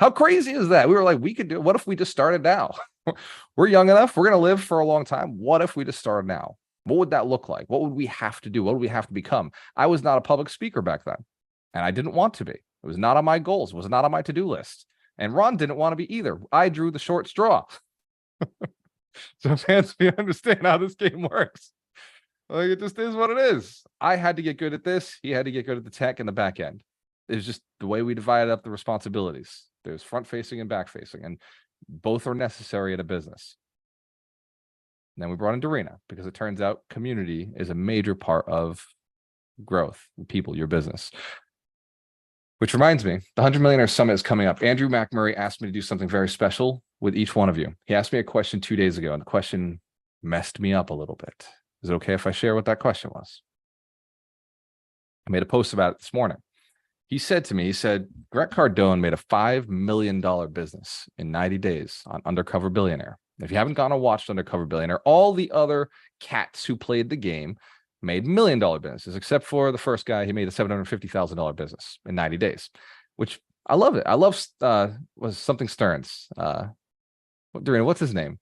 How crazy is that? We were like, we could do it. What if we just started now? We're young enough. We're going to live for a long time. What if we just started now? What would that look like? What would we have to do? What would we have to become? I was not a public speaker back then, and I didn't want to be. It was not on my goals. It was not on my to-do list. And Ron didn't want to be either. I drew the short straw. So fans, we understand how this game works. Like, it just is what it is. I had to get good at this. He had to get good at the tech and the back end. It's just the way we divided up the responsibilities. There's front facing and back facing, and both are necessary at a business. And then we brought in Dorina because it turns out community is a major part of growth, people, your business. Which reminds me, the 100 Millionaire Summit is coming up. Andrew McMurray asked me to do something very special with each one of you. He asked me a question 2 days ago, and the question messed me up a little bit. Is it okay if I share what that question was? I made a post about it this morning. He said to me, Grant Cardone made a $5 million business in 90 days on Undercover Billionaire. If you haven't gone and watched Undercover Billionaire, all the other cats who played the game made $1 million businesses, except for the first guy. He made a $750,000 business in 90 days, which I love it. I love was something Stearns. Dorina, what's his name?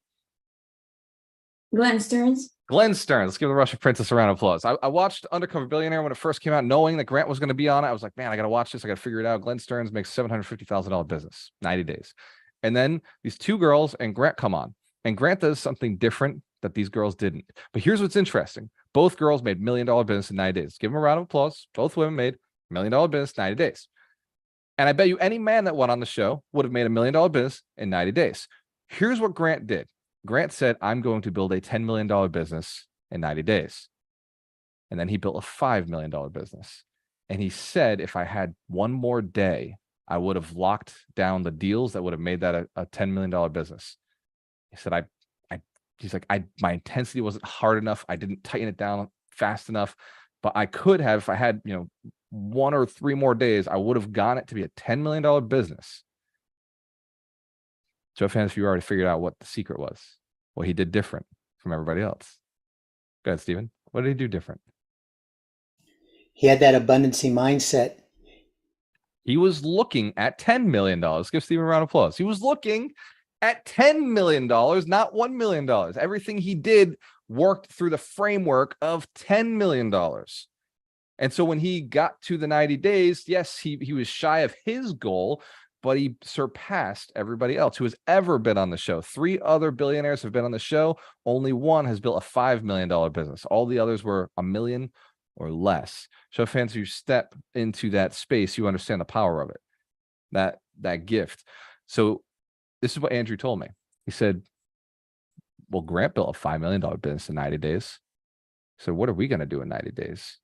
Glenn Stearns. Glenn Stearns. Let's give the Russian Princess a round of applause. I watched Undercover Billionaire when it first came out, knowing that Grant was going to be on it. I was like, man, I got to watch this. I got to figure it out. Glenn Stearns makes $750,000 business, 90 days. And then these two girls and Grant come on. And Grant does something different that these girls didn't. But here's what's interesting. Both girls made $1 million business in 90 days. Give them a round of applause. Both women made $1 million business 90 days. And I bet you any man that went on the show would have made $1 million business in 90 days. Here's what Grant did. Grant said, I'm going to build a $10 million business in 90 days. And then he built a $5 million business. And he said, if I had one more day, I would have locked down the deals that would have made that a $10 million business. He said, he's like, my intensity wasn't hard enough. I didn't tighten it down fast enough, but I could have, if I had, 1 or 3 more days, I would have gotten it to be a $10 million business. Joe fans, if you already figured out what the secret was, what he did different from everybody else. Go ahead, Steven. What did he do different? He had that abundancy mindset. He was looking at $10 million. Give Steven a round of applause. He was looking at $10 million, not $1 million. Everything he did worked through the framework of $10 million. And so when he got to the 90 days, yes, he was shy of his goal, but he surpassed everybody else who has ever been on the show. 3 other billionaires have been on the show. Only one has built a $5 million business. All the others were $1 million or less. So fans, you step into that space, you understand the power of it, that gift. So this is what Andrew told me. He said, well, Grant built a $5 million business in 90 days. So what are we going to do in 90 days?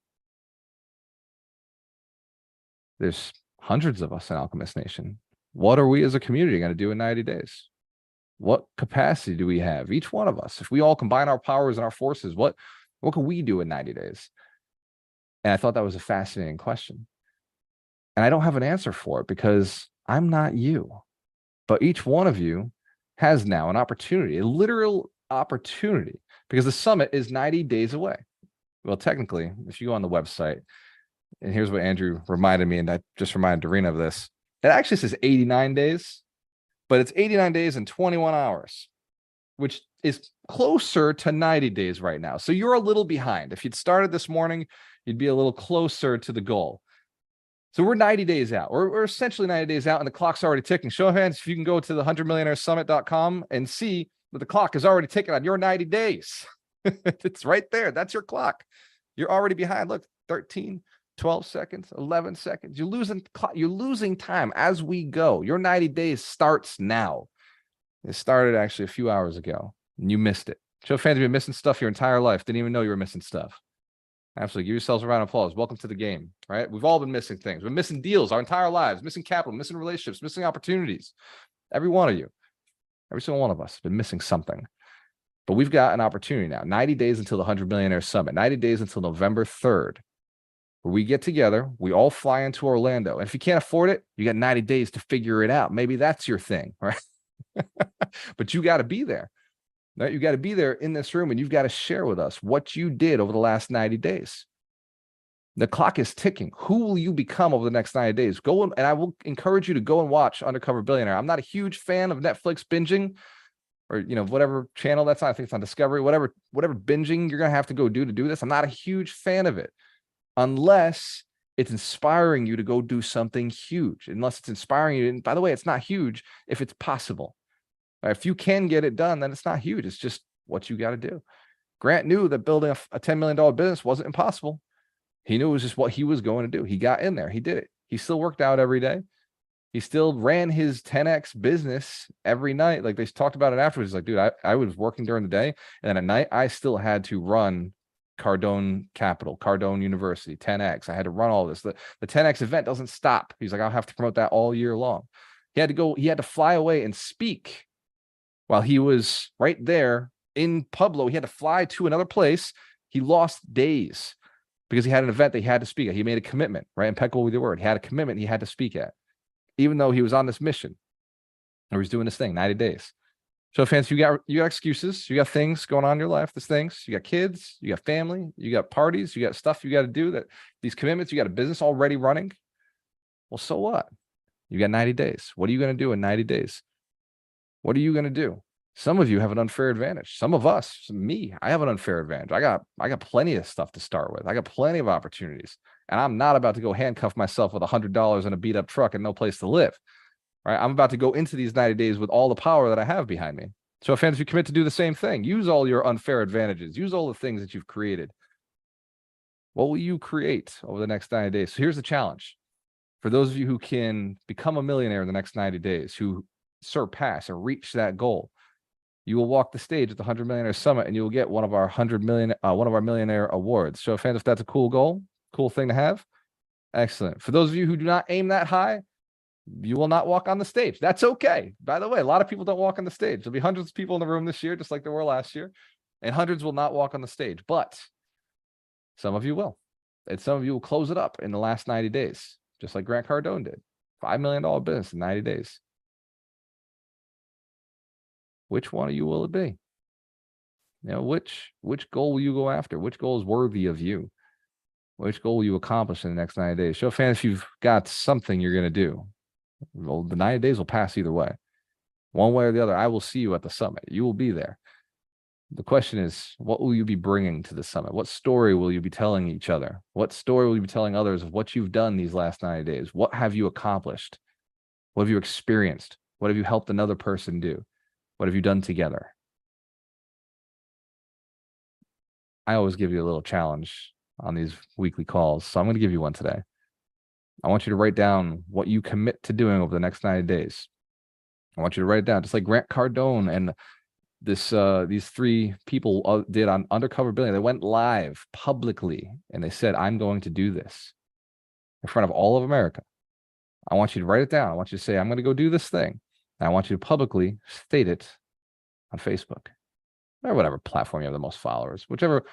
There's hundreds of us in Alchemist Nation. What are we as a community going to do in 90 days? What capacity do we have? Each one of us, if we all combine our powers and our forces, what can we do in 90 days? And I thought that was a fascinating question. And I don't have an answer for it because I'm not you. But each one of you has now an opportunity, a literal opportunity, because the summit is 90 days away. Well, technically, if you go on the website, and here's what Andrew reminded me, and I just reminded Dorina of this. It actually says 89 days, but it's 89 days and 21 hours, which is closer to 90 days right now. So you're a little behind. If you'd started this morning, you'd be a little closer to the goal. So we're 90 days out. We're essentially 90 days out, and the clock's already ticking. Show of hands if you can go to the 100millionairesummit.com and see that the clock is already ticking on your 90 days. It's right there. That's your clock. You're already behind. Look, 13, 12 seconds, 11 seconds. You're losing time as we go. Your 90 days starts now. It started actually a few hours ago, and you missed it. Show of hands if you've been missing stuff your entire life. Didn't even know you were missing stuff. Absolutely. Give yourselves a round of applause. Welcome to the game, right? We've all been missing things. We're missing deals our entire lives, missing capital, missing relationships, missing opportunities. Every one of you, every single one of us has been missing something. But we've got an opportunity now. 90 days until the 100 Millionaire Summit, 90 days until November 3rd, where we get together, we all fly into Orlando. And if you can't afford it, you got 90 days to figure it out. Maybe that's your thing, right? But you got to be there. Right? You got to be there in this room, and you've got to share with us what you did over the last 90 days. The clock is ticking. Who will you become over the next 90 days? Go and I will encourage you to go and watch Undercover Billionaire. I'm not a huge fan of Netflix binging, or whatever channel that's on. I think it's on Discovery. Whatever binging you're gonna have to go do to do this. I'm not a huge fan of it, unless it's inspiring you to go do something huge. Unless it's inspiring you. And by the way, it's not huge if it's possible. If you can get it done, then it's not huge. It's just what you got to do. Grant knew that building a $10 million business wasn't impossible. He knew it was just what he was going to do. He got in there. He did it. He still worked out every day. He still ran his 10X business every night. Like they talked about it afterwards. Like, dude, I was working during the day, and then at night, I still had to run Cardone Capital, Cardone University, 10X. I had to run all this. The 10X event doesn't stop. He's like, I'll have to promote that all year long. He had to fly away and speak while he was right there in Pueblo. He had to fly to another place. He lost days because he had an event that he had to speak at. He made a commitment, right? Impeccable with your word. He had a commitment he had to speak at, even though he was on this mission or he's doing this thing, 90 days. So fans, you got excuses, you got things going on in your life. There's things, you got kids, you got family, you got parties, you got stuff you got to do, that these commitments, you got a business already running. Well, so what? You got 90 days. What are you going to do in 90 days? What are you going to do? Some of you have an unfair advantage. Some of us, me, I have an unfair advantage. I got plenty of stuff to start with. I got plenty of opportunities, and I'm not about to go handcuff myself with $100 in a beat up truck and no place to live. Right? I'm about to go into these 90 days with all the power that I have behind me. So fans, if you commit to do the same thing, use all your unfair advantages, use all the things that you've created. What will you create over the next 90 days? So here's the challenge. For those of you who can become a millionaire in the next 90 days, who surpass or reach that goal, you will walk the stage at the 100 Millionaire Summit, and you will get one of our millionaire awards. So fans, if that's a cool goal, cool thing to have, excellent. For those of you who do not aim that high, you will not walk on the stage. That's okay. By the way, a lot of people don't walk on the stage. There'll be hundreds of people in the room this year, just like there were last year, and hundreds will not walk on the stage, but some of you will. And some of you will close it up in the last 90 days, just like Grant Cardone did. $5 million business in 90 days. Which one of you will it be? Which goal will you go after? Which goal is worthy of you? Which goal will you accomplish in the next 90 days? Show of hands if you've got something you're going to do. Well, the 90 days will pass either way. One way or the other, I will see you at the summit. You will be there. The question is, what will you be bringing to the summit? What story will you be telling each other? What story will you be telling others of what you've done these last 90 days? What have you accomplished? What have you experienced? What have you helped another person do? What have you done together? I always give you a little challenge on these weekly calls, so I'm going to give you one today. I want you to write down what you commit to doing over the next 90 days. I want you to write it down, just like Grant Cardone and these three people did on Undercover Billionaire. They went live publicly, and they said, I'm going to do this in front of all of America. I want you to write it down. I want you to say, I'm going to go do this thing. And I want you to publicly state it on Facebook or whatever platform you have the most followers, whichever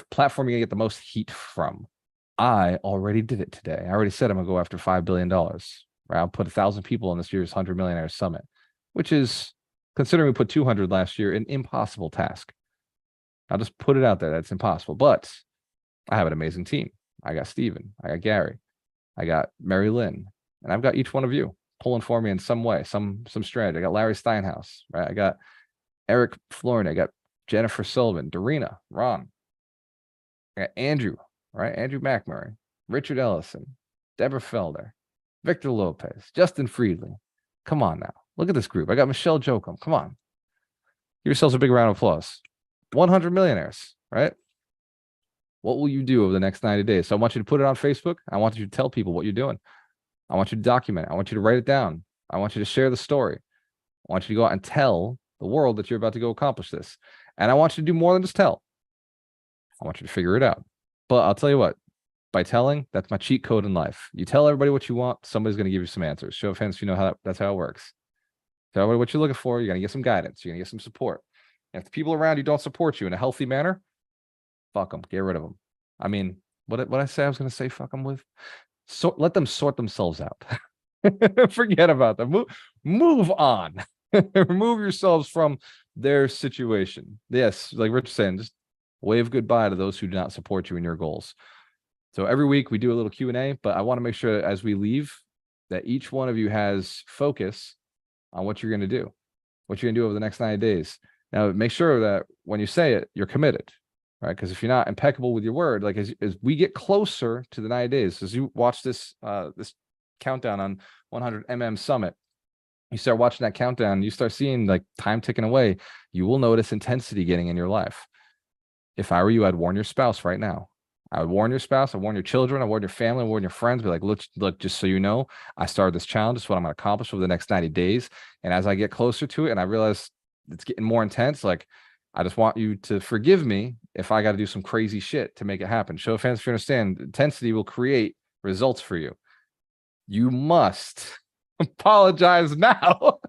platform you get the most heat from. I already did it today. I already said I'm going to go after $5 billion. Right? I'll put 1,000 people in this year's 100 Millionaire Summit, which is, considering we put 200 last year, an impossible task. I'll just put it out there. That's impossible. But I have an amazing team. I got Steven. I got Gary. I got Mary Lynn. And I've got each one of you pulling for me in some way, some strategy. I got Larry Steinhaus, right? I got Eric Florin. I got Jennifer Sullivan, Dorina, Ron. I got Andrew, right? Andrew McMurray, Richard Ellison, Deborah Felder, Victor Lopez, Justin Friedley. Come on now. Look at this group. I got Michelle Jokum. Come on. Give yourselves a big round of applause. 100 millionaires, right? What will you do over the next 90 days? So I want you to put it on Facebook. I want you to tell people what you're doing. I want you to document it. I want you to write it down. I want you to share the story. I want you to go out and tell the world that you're about to go accomplish this. And I want you to do more than just tell. I want you to figure it out. But I'll tell you what, by telling, that's my cheat code in life. You tell everybody what you want, somebody's going to give you some answers. Show of hands if you know how that's how it works. Tell everybody what you're looking for. You're going to get some guidance. You're going to get some support. And if the people around you don't support you in a healthy manner, fuck them. Get rid of them. I mean, what I say I was going to say fuck them with? So let them sort themselves out. Forget about them. Move on. Remove yourselves from their situation. Yes, like Rich saying, just wave goodbye to those who do not support you in your goals. So every week we do a little Q&A, but I want to make sure as we leave that each one of you has focus on what you're going to do, what you're going to do over the next 90 days. Now, make sure that when you say it, you're committed, right? Because if you're not impeccable with your word, like as we get closer to the 90 days, as you watch this this countdown on 100 Summit, you start watching that countdown, you start seeing like time ticking away, you will notice intensity getting in your life. If I were you, I'd warn your spouse right now. I would warn your spouse, I warn your children, I warn your family, I warn your friends, be like, look, just so you know, I started this challenge. This is what I'm going to accomplish over the next 90 days. And as I get closer to it and I realize it's getting more intense, like, I just want you to forgive me if I got to do some crazy shit to make it happen. Show of hands if you understand, intensity will create results for you. You must apologize now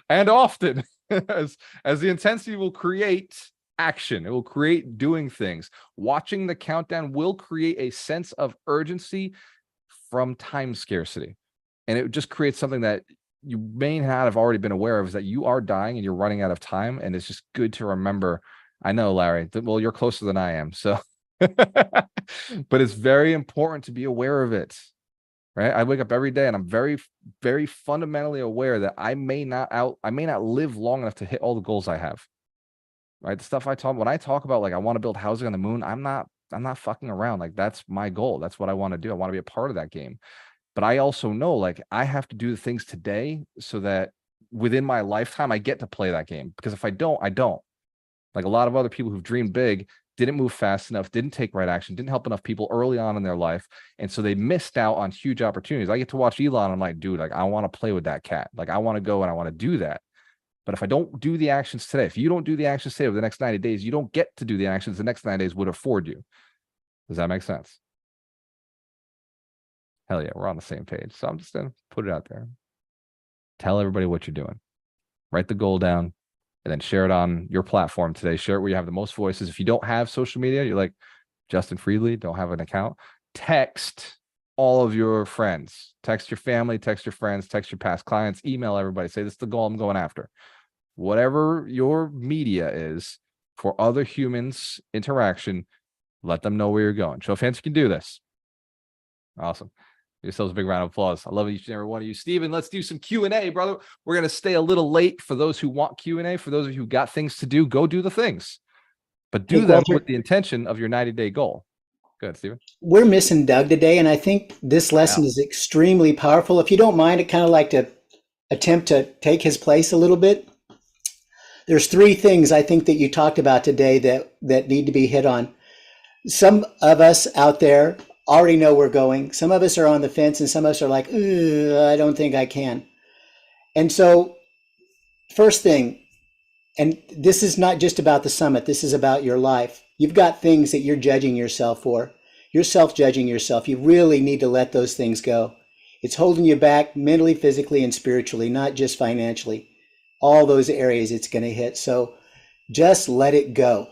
and often as the intensity will create action. It will create doing things. Watching the countdown will create a sense of urgency from time scarcity. And it just creates something that you may not have already been aware of, is that you are dying and you're running out of time. And it's just good to remember. I know, Larry, well, you're closer than I am. So, but it's very important to be aware of it, right? I wake up every day and I'm very, very fundamentally aware that I may not live long enough to hit all the goals I have. Right. The stuff when I talk about, like, I want to build housing on the moon, I'm not fucking around. Like, that's my goal. That's what I want to do. I want to be a part of that game. But I also know, like, I have to do the things today so that within my lifetime, I get to play that game. Because if I don't, I don't. Like a lot of other people who've dreamed big, didn't move fast enough, didn't take right action, didn't help enough people early on in their life. And so they missed out on huge opportunities. I get to watch Elon. I'm like, dude, like, I want to play with that cat. Like, I want to go and I want to do that. But if I don't do the actions today, if you don't do the actions today over the next 90 days, you don't get to do the actions the next 90 days would afford you. Does that make sense? Hell yeah, we're on the same page. So I'm just going to put it out there. Tell everybody what you're doing. Write the goal down and then share it on your platform today. Share it where you have the most voices. If you don't have social media, you're like Justin Friedley, don't have an account, text all of your friends. Text your family, text your friends, text your past clients, email everybody. Say, this is the goal I'm going after. Whatever your media is for other humans' interaction, let them know where you're going. Show of hands, you can do this. Awesome. Give yourselves a big round of applause. I love each and every one of you. Steven, let's do some Q&A, brother. We're going to stay a little late for those who want Q&A. For those of you who got things to do, go do the things. But do them with the intention of your 90-day goal. Good, Steven. We're missing Doug today, and I think this lesson is extremely powerful. If you don't mind, I'd kind of like to attempt to take his place a little bit. There's three things I think that you talked about today that need to be hit on. Some of us out there already know we're going. Some of us are on the fence, and some of us are like, I don't think I can. And so, first thing, and this is not just about the summit, this is about your life. You've got things that you're judging yourself for. You're self-judging yourself. You really need to let those things go. It's holding you back mentally, physically, and spiritually, not just financially. All those areas it's going to hit. So just let it go,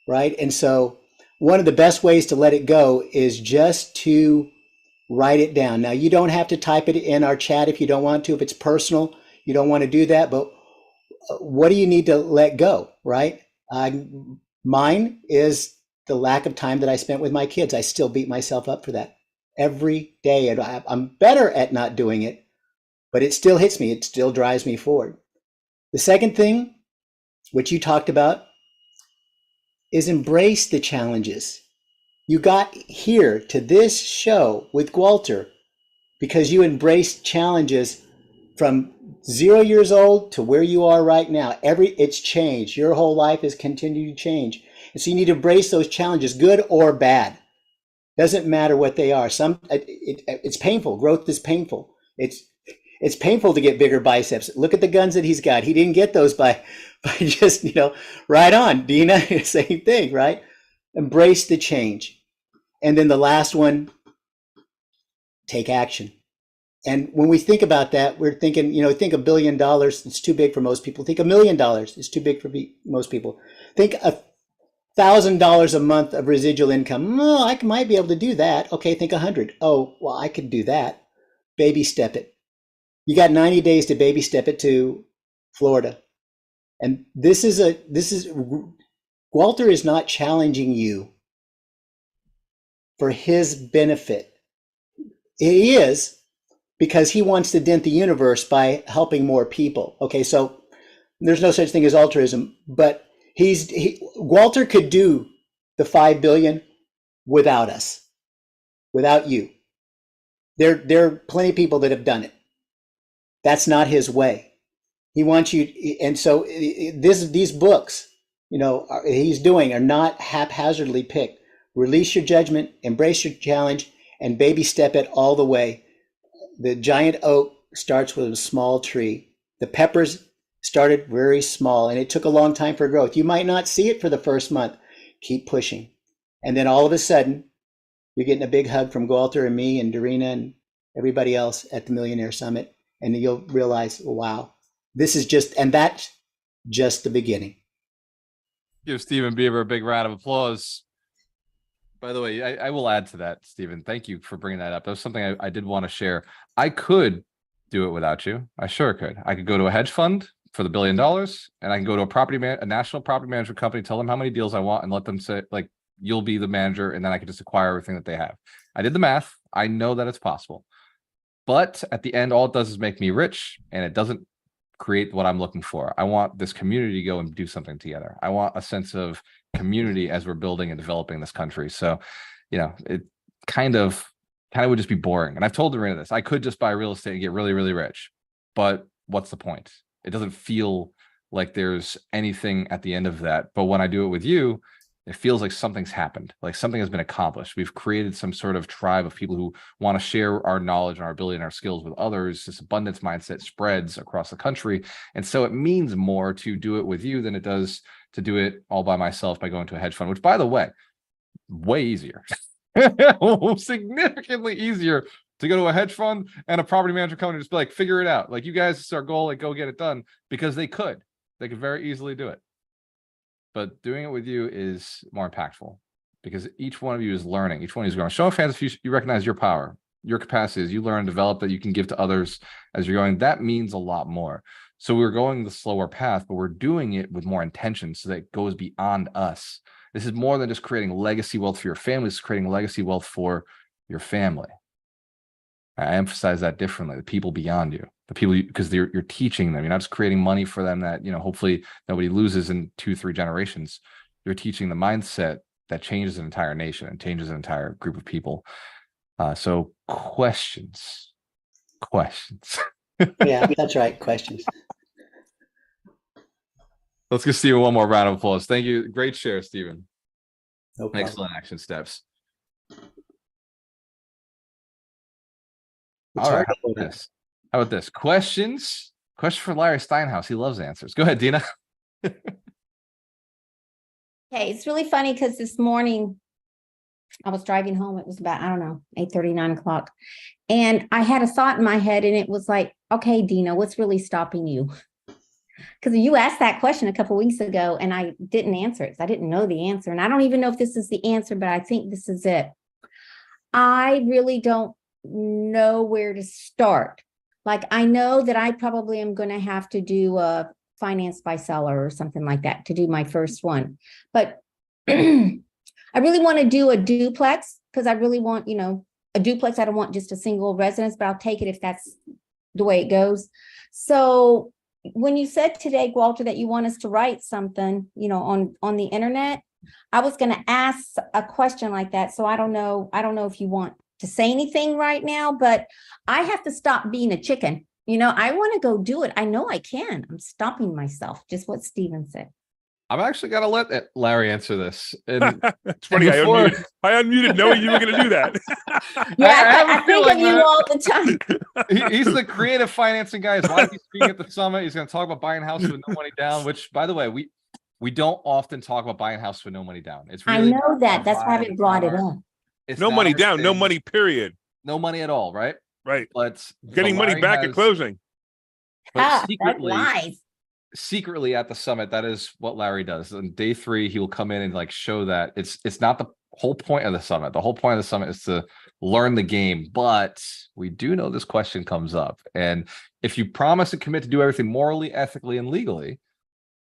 right? And so one of the best ways to let it go is just to write it down. Now, you don't have to type it in our chat if you don't want to. If it's personal, you don't want to do that. But what do you need to let go, right? Mine is the lack of time that I spent with my kids. I still beat myself up for that every day. And I'm better at not doing it, but it still hits me. It still drives me forward. The second thing, which you talked about, is embrace the challenges. You got here to this show with Walter because you embrace challenges from 0 years old to where you are right now. It's changed. Your whole life has continued to change. And so you need to embrace those challenges, good or bad. Doesn't matter what they are. It's painful. Growth is painful. It's painful to get bigger biceps. Look at the guns that he's got. He didn't get those by just, right on, Dina, same thing, right? Embrace the change. And then the last one, take action. And when we think about that, we're thinking, think $1 billion, it's too big for most people. Think $1 million, it's too big for most people. Think $1,000 a month of residual income. Oh, I might be able to do that. Okay, think 100. Oh, well, I could do that. Baby step it. You got 90 days to baby step it to Florida. And Walter is not challenging you for his benefit. He is, because he wants to dent the universe by helping more people. Okay, so there's no such thing as altruism, but Walter could do the 5 billion without us, without you. There are plenty of people that have done it. That's not his way. He wants you, and so these books, he's doing are not haphazardly picked. Release your judgment, embrace your challenge, and baby step it all the way. The giant oak starts with a small tree. The peppers started very small, and it took a long time for growth. You might not see it for the first month. Keep pushing. And then all of a sudden, you're getting a big hug from Walter and me and Dorina and everybody else at the Millionaire Summit. And you'll realize, wow, that's just the beginning. Give Stephen Bieber a big round of applause. By the way, I will add to that, Stephen. Thank you for bringing that up. That was something I did want to share. I could do it without you. I sure could. I could go to a hedge fund for the $1 billion, and I can go to a national property management company, tell them how many deals I want, and let them say, like, you'll be the manager, and then I can just acquire everything that they have. I did the math. I know that it's possible. But at the end, all it does is make me rich, and it doesn't create what I'm looking for. I want this community to go and do something together. I want a sense of community as we're building and developing this country. So, it kind of would just be boring. And I've told Dorina this. I could just buy real estate and get really, really rich. But what's the point? It doesn't feel like there's anything at the end of that. But when I do it with you, it feels like something's happened, like something has been accomplished. We've created some sort of tribe of people who want to share our knowledge and our ability and our skills with others. This abundance mindset spreads across the country. And so it means more to do it with you than it does to do it all by myself by going to a hedge fund, which, by the way easier, significantly easier to go to a hedge fund and a property management company, just be like, figure it out. Like, you guys, it's our goal, like, go get it done, because they could very easily do it. But doing it with you is more impactful, because each one of you is learning. Each one of you is growing. Show of hands if you recognize your power, your capacities, you learn, develop, that you can give to others as you're going. That means a lot more. So we're going the slower path, but we're doing it with more intention so that it goes beyond us. This is more than just creating legacy wealth for your family. It's creating legacy wealth for your family. I emphasize that differently. The people beyond you, the people, because you're teaching them. You're not just creating money for them that, hopefully nobody loses in 2-3 generations. You're teaching the mindset that changes an entire nation and changes an entire group of people. So questions. Yeah, that's right. Questions. Let's give Stephen one more round of applause. Thank you. Great share, Stephen. No problem. Excellent action steps. It's All right. hard to How about this? Questions? Question for Larry Steinhaus. He loves answers. Go ahead, Dina. Okay, it's really funny because this morning I was driving home. It was about, 8:30, 9 o'clock. And I had a thought in my head, and it was like, okay, Dina, what's really stopping you? Because you asked that question a couple of weeks ago, and I didn't answer it because I didn't know the answer. And I don't even know if this is the answer, but I think this is it. I really don't know where to start. Like, I know that I probably am going to have to do a finance by seller or something like that to do my first one. But I really want to do a duplex, because I really want, a duplex. I don't want just a single residence, but I'll take it if that's the way it goes. So when you said today, Walter, that you want us to write something, on the internet, I was going to ask a question like that. So I don't know if you want to say anything right now, but I have to stop being a chicken. I want to go do it. I know I can. I'm stopping myself. Just what Steven said. I'm actually gonna let Larry answer this. And It's funny. before- I unmuted knowing you were going to do that. Yeah, have a I think feeling of you that- all the time. He's the creative financing guy. Is why he's speaking at the summit. He's going to talk about buying a house with no money down. Which, by the way, we don't often talk about buying a house with no money down. It's I really know that. our That's why I vibe. haven't brought it It's up. it's No not money our down, no thing. money, period. No money at all, right? Right. But Getting money Larry back at has- closing. But That's secretly, lies. secretly at the summit, that is what Larry does. On day 3, he will come in and like show that it's not the whole point of the summit. The whole point of the summit is to learn the game. But we do know this question comes up, and if you promise and commit to do everything morally, ethically, and legally,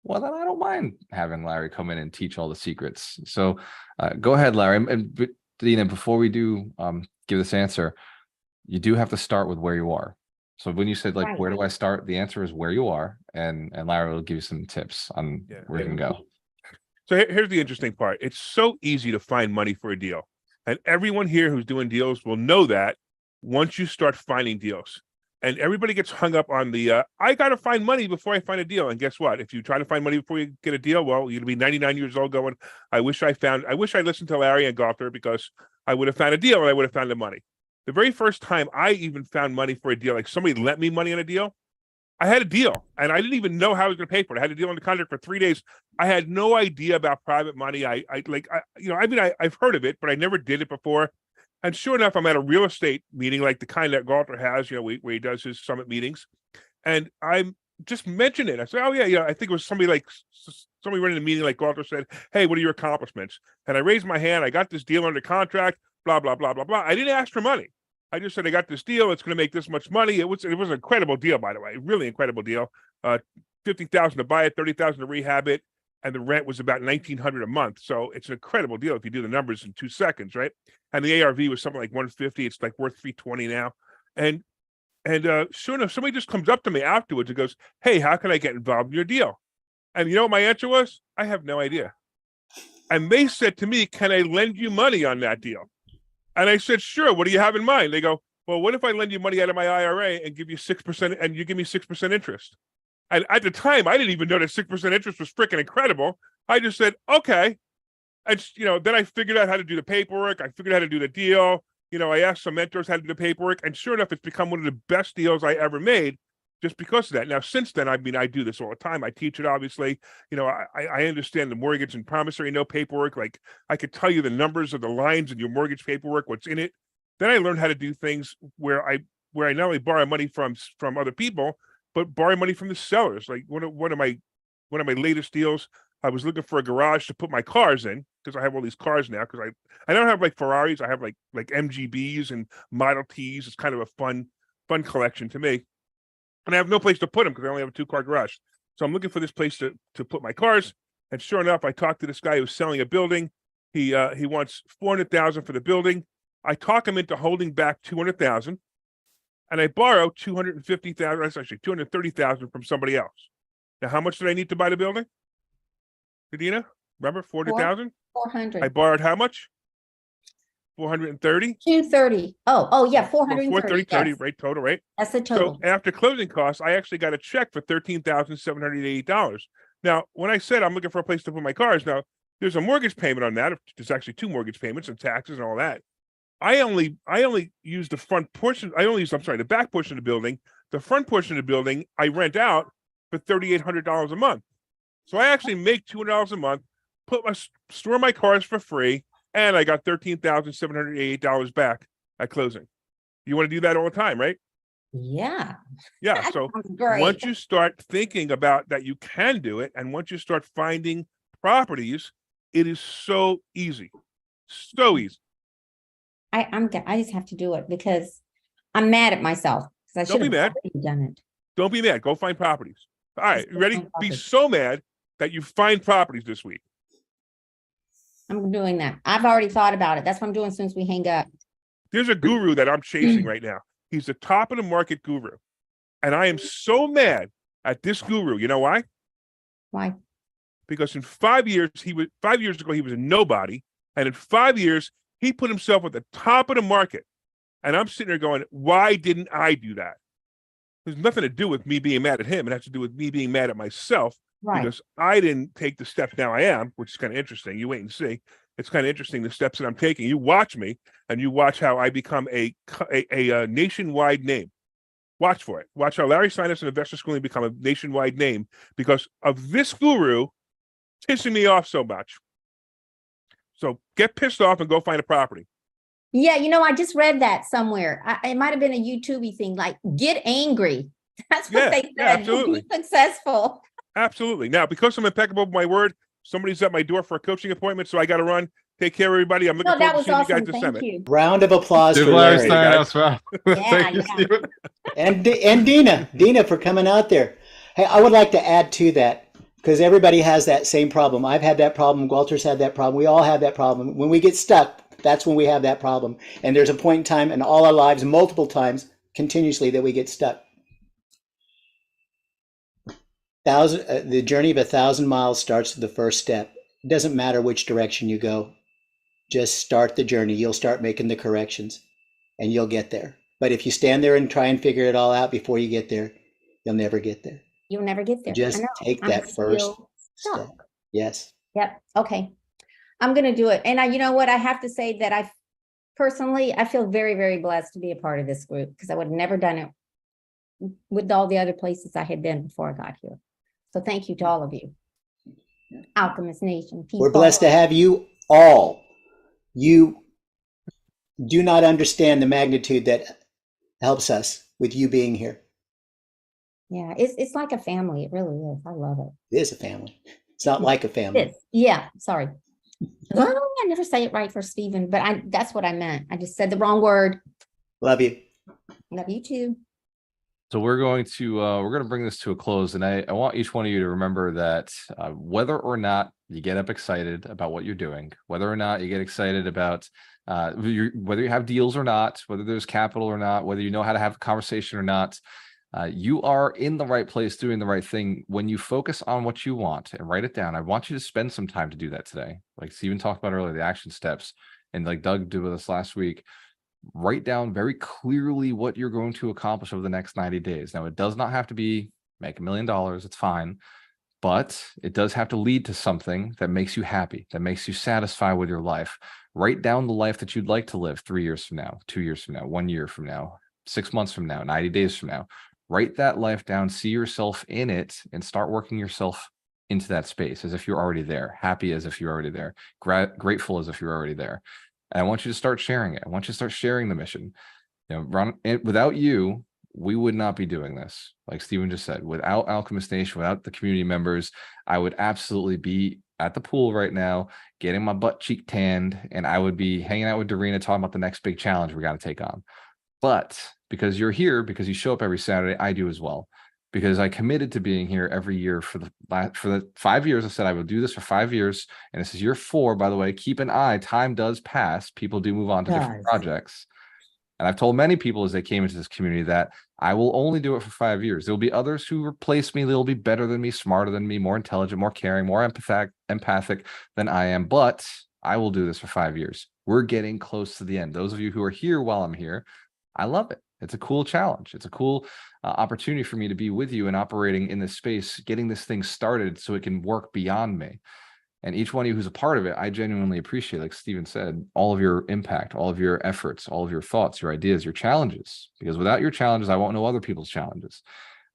well, then I don't mind having Larry come in and teach all the secrets. So go ahead, Larry. And Dina, before we do give this answer, you do have to start with where you are. So when you said like, Right. where do I start? The answer is where you are, and Larry will give you some tips on where you can go. So here's the interesting part. It's so easy to find money for a deal. And everyone here who's doing deals will know that once you start finding deals. And everybody gets hung up on the, I got to find money before I find a deal. And guess what? If you try to find money before you get a deal, well, you'll be 99 years old going, I wish I listened to Larry and Gother because I would have found a deal and I would have found the money. The very first time I even found money for a deal, like somebody lent me money on a deal, I had a deal and I didn't even know how I was going to pay for it. I had a deal on the contract for 3 days. I had no idea about private money. I've heard of it, but I never did it before. And sure enough, I'm at a real estate meeting like the kind that Gother has, where he does his summit meetings. And I'm just mentioned it. I said, oh yeah, I think it was somebody running the meeting like Gother said, hey, what are your accomplishments? And I raised my hand. I got this deal under contract, blah, blah, blah, blah, blah. I didn't ask for money. I just said, I got this deal. It's going to make this much money. It was an incredible deal, by the way, really incredible deal. $50,000 to buy it, $30,000 to rehab it. And the rent was about $1,900 a month. So it's an incredible deal if you do the numbers in 2 seconds, right? And the ARV was something like 150. It's like worth 320 now. And sure enough, somebody just comes up to me afterwards and goes, hey, how can I get involved in your deal? And you know what my answer was? I have no idea. And they said to me, can I lend you money on that deal? And I said, sure. What do you have in mind? They go, well, what if I lend you money out of my IRA and give you 6% and you give me 6% interest? And at the time, I didn't even know that 6% interest was freaking incredible. I just said, okay. And, then I figured out how to do the paperwork. I figured out how to do the deal. I asked some mentors how to do the paperwork. And sure enough, it's become one of the best deals I ever made just because of that. Now, since then, I do this all the time. I teach it, obviously. I understand the mortgage and promissory note paperwork. Like, I could tell you the numbers of the lines in your mortgage paperwork, what's in it. Then I learned how to do things where I not only borrow money from other people, but borrow money from the sellers. Like one of my latest deals, I was looking for a garage to put my cars in because I have all these cars now. Because I don't have like Ferraris, I have like MGBs and Model Ts. It's kind of a fun collection to me. And I have no place to put them because I only have a 2-car garage. So I'm looking for this place to put my cars. And sure enough, I talked to this guy who's selling a building. He wants $400,000 for the building. I talk him into holding back $200,000. And I borrow $250,000, that's actually $230,000 from somebody else. Now, how much did I need to buy the building? Dina, remember $400,000? 400. I borrowed how much? 430? 230. Oh yeah, 430. 430, Yes. right? Total, right? That's the total. So after closing costs, I actually got a check for $13,788. Now, when I said I'm looking for a place to put my cars, now there's a mortgage payment on that. There's actually 2 mortgage payments and taxes and all that. I only use the front portion. The back portion of the building. The front portion of the building, I rent out for $3,800 a month. So I actually make $200 a month, store my cars for free, and I got $13,788 back at closing. You want to do that all the time, right? Yeah. Yeah. That So sounds great. once you start thinking about that, you can do it, and once you start finding properties, it is so easy, so easy. I just have to do it because I'm mad at myself because I Don't should be have mad. already done it. Don't be mad. Go find properties. All right, Let's you go ready? find Be properties. so mad that you find properties this week. I'm doing that. I've already thought about it. That's what I'm doing since we hang up. There's a guru that I'm chasing right now. He's the top of the market guru. And I am so mad at this guru. You know why? Why? Because in 5 years, 5 years ago, he was a nobody. And in 5 years, he put himself at the top of the market. And I'm sitting there going, why didn't I do that? There's nothing to do with me being mad at him. It has to do with me being mad at myself Right. because I didn't take the steps now I am, which is kind of interesting. You wait and see. It's kind of interesting the steps that I'm taking. You watch me and you watch how I become a nationwide name. Watch for it. Watch how Larry Sinus and Investor Schooling become a nationwide name because of this guru pissing me off so much. So get pissed off and go find a property. Yeah, I just read that somewhere. It might have been a YouTube thing, like get angry. That's what they said. Yeah, absolutely. Be successful. Absolutely. Now, because I'm impeccable with my word, somebody's at my door for a coaching appointment, so I got to run. Take care, everybody. I'm looking No, that forward to was seeing you awesome. guys this Thank summit. you. Round of applause Give for Larry Larry. Stein guys. as well. Thank you, Yeah. Stephen. And Dina for coming out there. Hey, I would like to add to that because everybody has that same problem. I've had that problem. Walter's had that problem. We all have that problem. When we get stuck, that's when we have that problem. And there's a point in time in all our lives, multiple times, continuously, that we get stuck. The journey of 1,000 miles starts with the first step. It doesn't matter which direction you go. Just start the journey. You'll start making the corrections and you'll get there. But if you stand there and try and figure it all out before you get there, you'll never get there. You'll never get there. Just I know. take I'm that first still stuck. step. Yes. Yep. Okay. I'm going to do it. And you know what? I have to say that I feel very, very blessed to be a part of this group because I would have never done it with all the other places I had been before I got here. So thank you to all of you. Alchemist Nation. People. We're blessed to have you all. You do not understand the magnitude that helps us with you being here. Yeah, it's like a family. It really is. I love it. It is a family. It's not like a It family. is. Yeah, sorry. Oh, I never say it right for Stephen, but that's what I meant. I just said the wrong word. Love you. Love you too. So we're going to bring this to a close, and I want each one of you to remember that whether or not you get up excited about what you're doing, whether or not you get excited about whether you have deals or not, whether there's capital or not, whether you know how to have a conversation or not, you are in the right place doing the right thing when you focus on what you want and write it down. I want you to spend some time to do that today. Like Stephen talked about earlier, the action steps, and like Doug did with us last week. Write down very clearly what you're going to accomplish over the next 90 days. Now, it does not have to be make $1 million. It's fine. But it does have to lead to something that makes you happy, that makes you satisfied with your life. Write down the life that you'd like to live 3 years from now, 2 years from now, 1 year from now, 6 months from now, 90 days from now. Write that life down, see yourself in it, and start working yourself into that space as if you're already there, happy as if you're already there, grateful as if you're already there. And I want you to start sharing it. I want you to start sharing the mission. Ron, without you, we would not be doing this. Like Stephen just said, without Alchemist Nation, without the community members, I would absolutely be at the pool right now, getting my butt cheek tanned, and I would be hanging out with Dorina talking about the next big challenge we got to take on. But because you're here, because you show up every Saturday, I do as well. Because I committed to being here every year for the 5 years. I said I would do this for 5 years, and this is year 4. By the way, keep an eye. Time does pass. People do move on to different projects. And I've told many people as they came into this community that I will only do it for 5 years. There will be others who replace me. They'll be better than me, smarter than me, more intelligent, more caring, more empathic than I am. But I will do this for 5 years. We're getting close to the end. Those of you who are here while I'm here, I love it. It's a cool challenge. It's a cool opportunity for me to be with you and operating in this space, getting this thing started so it can work beyond me. And each one of you who's a part of it, I genuinely appreciate, like Stephen said, all of your impact, all of your efforts, all of your thoughts, your ideas, your challenges. Because without your challenges, I won't know other people's challenges.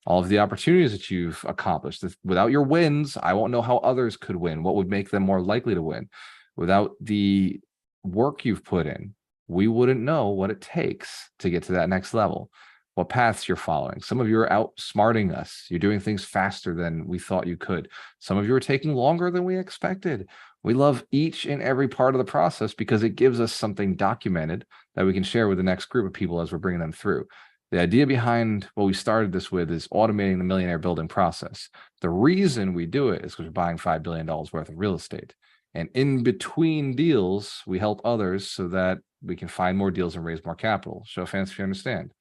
All of the opportunities that you've accomplished. Without your wins, I won't know how others could win, what would make them more likely to win. Without the work you've put in, we wouldn't know what it takes to get to that next level, what paths you're following. Some of you are outsmarting us. You're doing things faster than we thought you could. Some of you are taking longer than we expected. We love each and every part of the process because it gives us something documented that we can share with the next group of people as we're bringing them through. The idea behind what we started this with is automating the millionaire building process. The reason we do it is because we're buying $5 billion worth of real estate. And in between deals, we help others so that we can find more deals and raise more capital. Show of hands if you understand.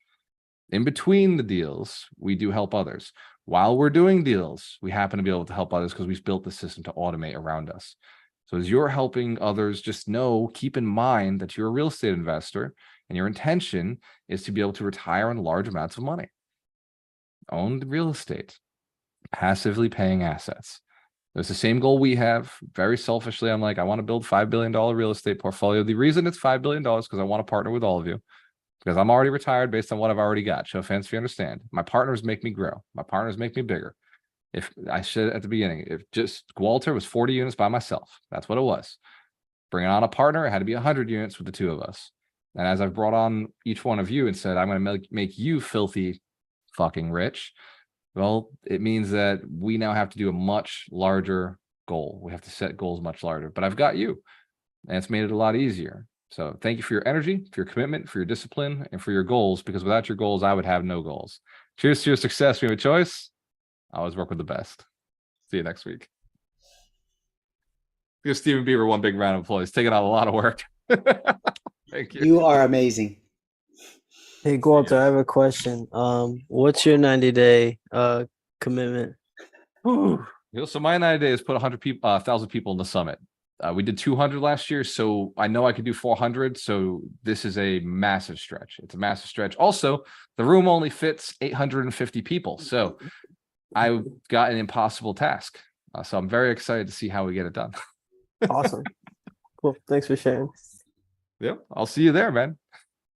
In between the deals, we do help others. While we're doing deals, we happen to be able to help others because we've built the system to automate around us. So as you're helping others, just know, keep in mind that you're a real estate investor And your intention is to be able to retire on large amounts of money. Own real estate, passively paying assets. It's the same goal we have. Very selfishly, I'm like, I want to build $5 billion real estate portfolio. The reason it's $5 billion is because I want to partner with all of you, because I'm already retired based on what I've already got. Show offense if you understand. My partners make me grow. My partners make me bigger. If I said at the beginning, if just Walter was 40 units by myself, that's what it was. Bringing on a partner, it had to be 100 units with the two of us. And as I've brought on each one of you and said, I'm going to make you filthy fucking rich. Well, it means that we now have to do a much larger goal. We have to set goals much larger, but I've got you, and it's made it a lot easier. So thank you for your energy, for your commitment, for your discipline, and for your goals, because without your goals, I would have no goals. Cheers to your success. We have a choice. I always work with the best. See you next week. Give Stephen Beaver one big round of applause. Taking out a lot of work. Thank you. You are amazing. Hey, Walter, I have a question. What's your 90-day commitment? Whew. So my 90 days put 100 people, 1,000 people in the summit. We did 200 last year, so I know I could do 400. So this is a massive stretch. It's a massive stretch. Also, the room only fits 850 people, so I got an impossible task. So I'm very excited to see how we get it done. Awesome. Cool. Thanks for sharing. Yep, I'll see you there, man.